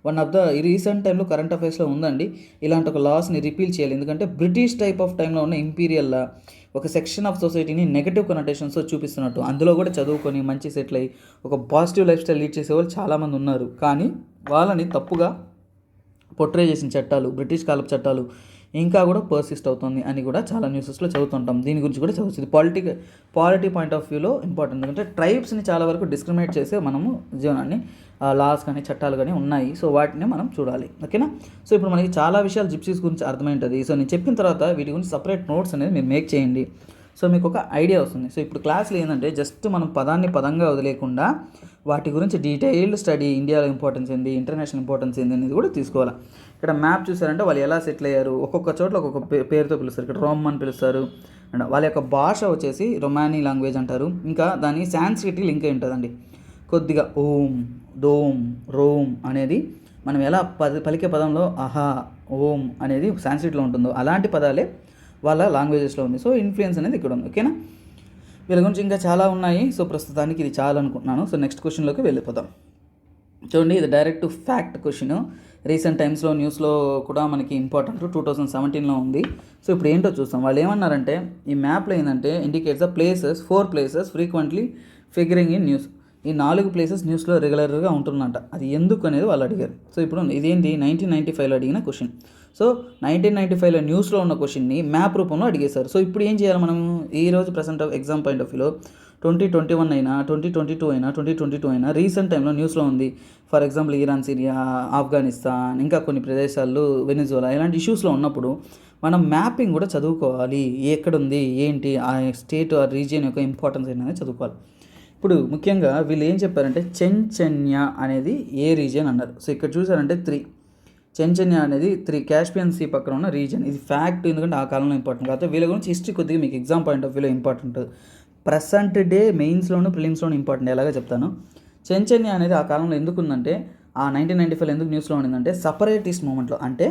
వన్ ఆఫ్ ద రీసెంట్ టైంలో కరెంట్ అఫైర్స్లో ఉందండి. ఇలాంటి ఒక లాస్ని రిపీల్ చేయాలి. ఎందుకంటే బ్రిటిష్ టైప్ ఆఫ్ టైంలో ఉన్న ఇంపీరియల్ ఒక సెక్షన్ ఆఫ్ సొసైటీని నెగటివ్ కనోటేషన్స్తో చూపిస్తున్నట్టు, అందులో కూడా చదువుకొని మంచి సెటిల్ అయ్యి ఒక పాజిటివ్ లైఫ్ స్టైల్ లీడ్ చేసేవాళ్ళు చాలామంది ఉన్నారు. కానీ వాళ్ళని తప్పుగా పోర్ట్రే చేసిన చట్టాలు, బ్రిటిష్ కాలపు చట్టాలు ఇంకా కూడా పర్సిస్ట్ అవుతుంది అని కూడా చాలా న్యూసెస్లో చదువుతుంటాం. దీని గురించి కూడా చదువుతుంది. పాలిటీ పాయింట్ ఆఫ్ వ్యూలో ఇంపార్టెంట్. ఎందుకంటే ట్రైబ్స్ని చాలా వరకు డిస్క్రిమినేట్ చేసే మనము జీవనాన్ని లాస్ కానీ చట్టాలు కానీ ఉన్నాయి. సో వాటిని మనం చూడాలి, ఓకేనా. సో ఇప్పుడు మనకి చాలా విషయాలు జిప్సీస్ గురించి అర్థమైంటుంది. సో నేను చెప్పిన తర్వాత వీటి గురించి సపరేట్ నోట్స్ అనేది మీరు మేక్ చేయండి. సో మీకు ఒక ఐడియా వస్తుంది. సో ఇప్పుడు క్లాస్లో ఏంటంటే జస్ట్ మనం పదాన్ని పదంగా వదిలేకుండా వాటి గురించి డీటెయిల్డ్ స్టడీ, ఇండియాలో ఇంపార్టెన్స్ ఏంది, ఇంటర్నేషనల్ ఇంపార్టెన్స్ ఏంది అనేది కూడా తీసుకోవాలి. ఇక్కడ మ్యాప్ చూసారంటే వాళ్ళు ఎలా సెటిల్ అయ్యారు, ఒక్కొక్క చోట్ల ఒక్కొక్క పేరుతో పిలుస్తారు. ఇక్కడ రోమ్ అని పిలుస్తారు, అండ్ వాళ్ళ యొక్క భాష వచ్చేసి రొమానీ లాంగ్వేజ్ అంటారు. ఇంకా దాని సాంస్క్రిట్ లింక్ అయి ఉంటుందండి. కొద్దిగా ఓం, దోమ్, రోమ్ అనేది మనం ఎలా పలికే పదంలో అహా, ఓం అనేది సాంస్క్రిట్లో ఉంటుందో అలాంటి పదాలే వాళ్ళ లాంగ్వేజెస్లో ఉంది. సో ఇన్ఫ్లుయెన్స్ అనేది ఇక్కడ ఉంది. ఓకేనా, వీళ్ళ గురించి ఇంకా చాలా ఉన్నాయి. సో ప్రస్తుతానికి ఇది చాలా అనుకుంటున్నాను. సో నెక్స్ట్ క్వశ్చన్లోకి వెళ్ళిపోదాం. చూడండి, ఇది డైరెక్ట్ ఫ్యాక్ట్ క్వశ్చన్. రీసెంట్ టైమ్స్లో న్యూస్లో కూడా మనకి ఇంపార్టెంట్ 2017లో ఉంది. సో ఇప్పుడు ఏంటో చూస్తాం. వాళ్ళు ఏమన్నారంటే ఈ మ్యాప్లో ఏంటంటే indicates the places, 4 places frequently figuring in news. ఈ 4 places న్యూస్లో రెగ్యులర్గా ఉంటుందంట. అది ఎందుకు అనేది వాళ్ళు అడిగారు. సో ఇప్పుడు ఇదేంటి 1995లో అడిగిన క్వశ్చన్. సో 1995లో న్యూస్లో ఉన్న క్వశ్చన్ని మ్యాప్ రూపంలో అడిగేశారు. సో ఇప్పుడు ఏం చేయాలి మనం? ఈరోజు ప్రజెంట్ ఎగ్జామ్ పాయింట్ ఆఫ్ వ్యూలో 2021 అయినా 2022 అయినా 2022 అయినా రీసెంట్ టైంలో న్యూస్లో ఉంది. For example Iran, Syria, Afghanistan, ఇంకా కొన్ని ప్రదేశాల్లో వెనిజులా ఇలాంటి ఇష్యూస్లో ఉన్నప్పుడు మనం మ్యాపింగ్ కూడా చదువుకోవాలి. ఎక్కడుంది ఏంటి ఆ స్టేట్ ఆ రీజియన్ యొక్క ఇంపార్టెన్స్ అనేది చదువుకోవాలి. ఇప్పుడు ముఖ్యంగా వీళ్ళు ఏం చెప్పారంటే చెంచెన్యా అనేది ఏ రీజియన్ అన్నారు. సో ఇక్కడ చూసారంటే 3 చెంచెన్యా అనేది 3 కాస్పియన్ సీ పక్కన ఉన్న రీజియన్. ఇది ఫ్యాక్ట్, ఎందుకంటే ఆ కాలంలో ఇంపార్టెంట్. కాకపోతే వీళ్ళ గురించి హిస్టరీ కొద్దిగా మీకు ఎగ్జామ్ పాయింట్ ఆఫ్ వ్యూలో ఇంపార్టెంట్, ప్రెసెంట్ డే మెయిన్స్లోను ప్రిలిమ్స్లోను ఇంపార్టెంట్. ఎలాగో చెప్తాను. చెంచెన్యా అనేది ఆ కాలంలో ఎందుకు ఉందంటే, ఆ 1995 ఎందుకు న్యూస్లో ఉండిందంటే సపరేటిస్ట్ మూమెంట్లో. అంటే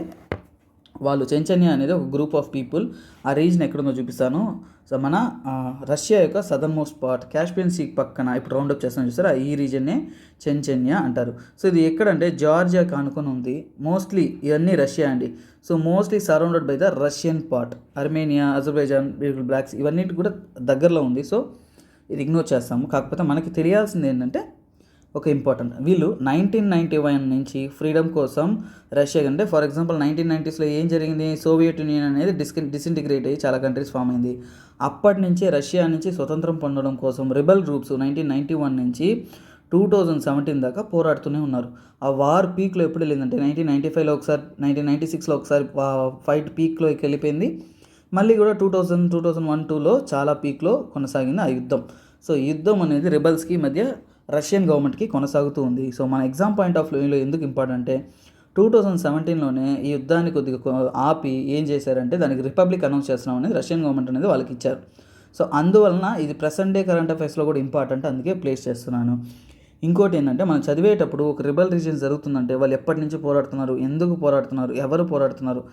వాళ్ళు చెంచెన్యా అనేది ఒక గ్రూప్ ఆఫ్ పీపుల్. ఆ రీజన్ ఎక్కడుందో చూపిస్తాను. సో మన రష్యా యొక్క southern most part Caspian Sea పక్కన ఇప్పుడు రౌండప్ చేస్తాను చూస్తారా, ఈ రీజన్నే చెంచెన్యా అంటారు. సో ఇది ఎక్కడంటే జార్జియాకి ఆనుకొని ఉంది. మోస్ట్లీ ఇవన్నీ రష్యా అండి. So mostly surrounded by the Russian part. Armenia, Azerbaijan, blocks ఇవన్నీ కూడా దగ్గరలో ఉంది. సో ఇది ఇగ్నోర్ చేస్తాము. కాకపోతే మనకి తెలియాల్సింది ఏంటంటే ఒక ఇంపార్టెంట్, వీళ్ళు 1991 నుంచి ఫ్రీడమ్ కోసం రష్యా అంటే ఫర్ ఎగ్జాంపుల్ 1990స్లో ఏం జరిగింది, సోవియట్ యూనియన్ అనేది డిసింటిగ్రేట్ అయ్యి చాలా కంట్రీస్ ఫామ్ అయింది. అప్పటి నుంచే రష్యా నుంచి స్వతంత్రం పొందడం కోసం రెబల్ గ్రూప్స్ 1991 నుంచి 2017 దాకా పోరాడుతూనే ఉన్నారు. ఆ వార్ పీక్లో ఎప్పుడు వెళ్ళిందంటే 1995లో ఒకసారి, 1996లో ఒకసారి ఫైట్ పీక్లోకి వెళ్ళిపోయింది. మళ్ళీ కూడా 2000, 2001, 2002లో చాలా పీక్లో కొనసాగింది ఆ యుద్ధం. సో ఈ యుద్ధం అనేది రెబల్స్కి మధ్య రష్యన్ గవర్నమెంట్కి కొనసాగుతూ ఉంది. సో మన ఎగ్జామ్ పాయింట్ ఆఫ్ వ్యూలో ఎందుకు ఇంపార్టెంట్ అంటే 2017లోనే ఈ యుద్ధాన్ని కొద్దిగా ఆపి ఏం చేశారంటే దానికి రిపబ్లిక్ అనౌన్స్ చేస్తున్నాం అనేది రష్యన్ గవర్నమెంట్ అనేది వాళ్ళకి ఇచ్చారు. సో అందువలన ఇది ప్రెసెంట్ డే కరెంట్ అఫైర్స్లో కూడా ఇంపార్టెంట్, అందుకే ప్లేస్ చేస్తున్నాను. ఇంకోటి ఏంటంటే మనం చదివేటప్పుడు ఒక రిబల్ రీజన్ జరుగుతుందంటే వాళ్ళు ఎప్పటి నుంచి పోరాడుతున్నారు, ఎందుకు పోరాడుతున్నారు, ఎవరు పోరాడుతున్నారు,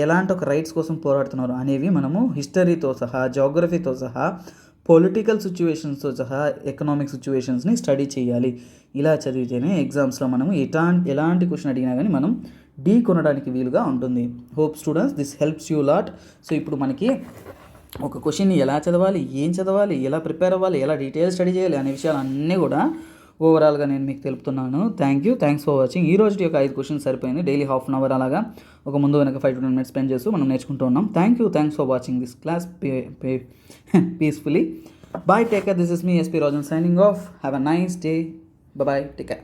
ఎలాంటి ఒక రైట్స్ కోసం పోరాడుతున్నారు అనేవి మనము హిస్టరీతో సహా, జోగ్రఫీతో సహా, పొలిటికల్ సిచ్యువేషన్స్తో సహా, ఎకనామిక్ సిచ్యువేషన్స్ని స్టడీ చేయాలి. ఇలా చదివితేనే ఎగ్జామ్స్లో మనం ఎలాంటి క్వశ్చన్ అడిగినా కానీ మనం ఢీ కొనడానికి వీలుగా ఉంటుంది. Hope students this helps you lot. So ఇప్పుడు మనకి ఒక క్వశ్చన్ని ఎలా చదవాలి, ఏం చదవాలి, ఎలా ప్రిపేర్ అవ్వాలి, ఎలా డీటెయిల్ స్టడీ చేయాలి అనే విషయాలన్నీ కూడా ఓవరాల్గా నేను మీకు తెలుపుతున్నాను. Thanks for watching. ఈ రోజు యొక్క 5 క్వశ్చన్స్ సరిపోయింది. డైలీ హాఫ్ అన్ అవర్ అలాగా ఒక ముందు వెనక 5 to 10 minutes స్పెండ్ చేస్తూ మనం నేర్చుకుంటూ ఉన్నాం. Thanks for watching this class peacefully. Bye, take care. This is me SP Rajan signing off. Have a nice day. Bye, take care.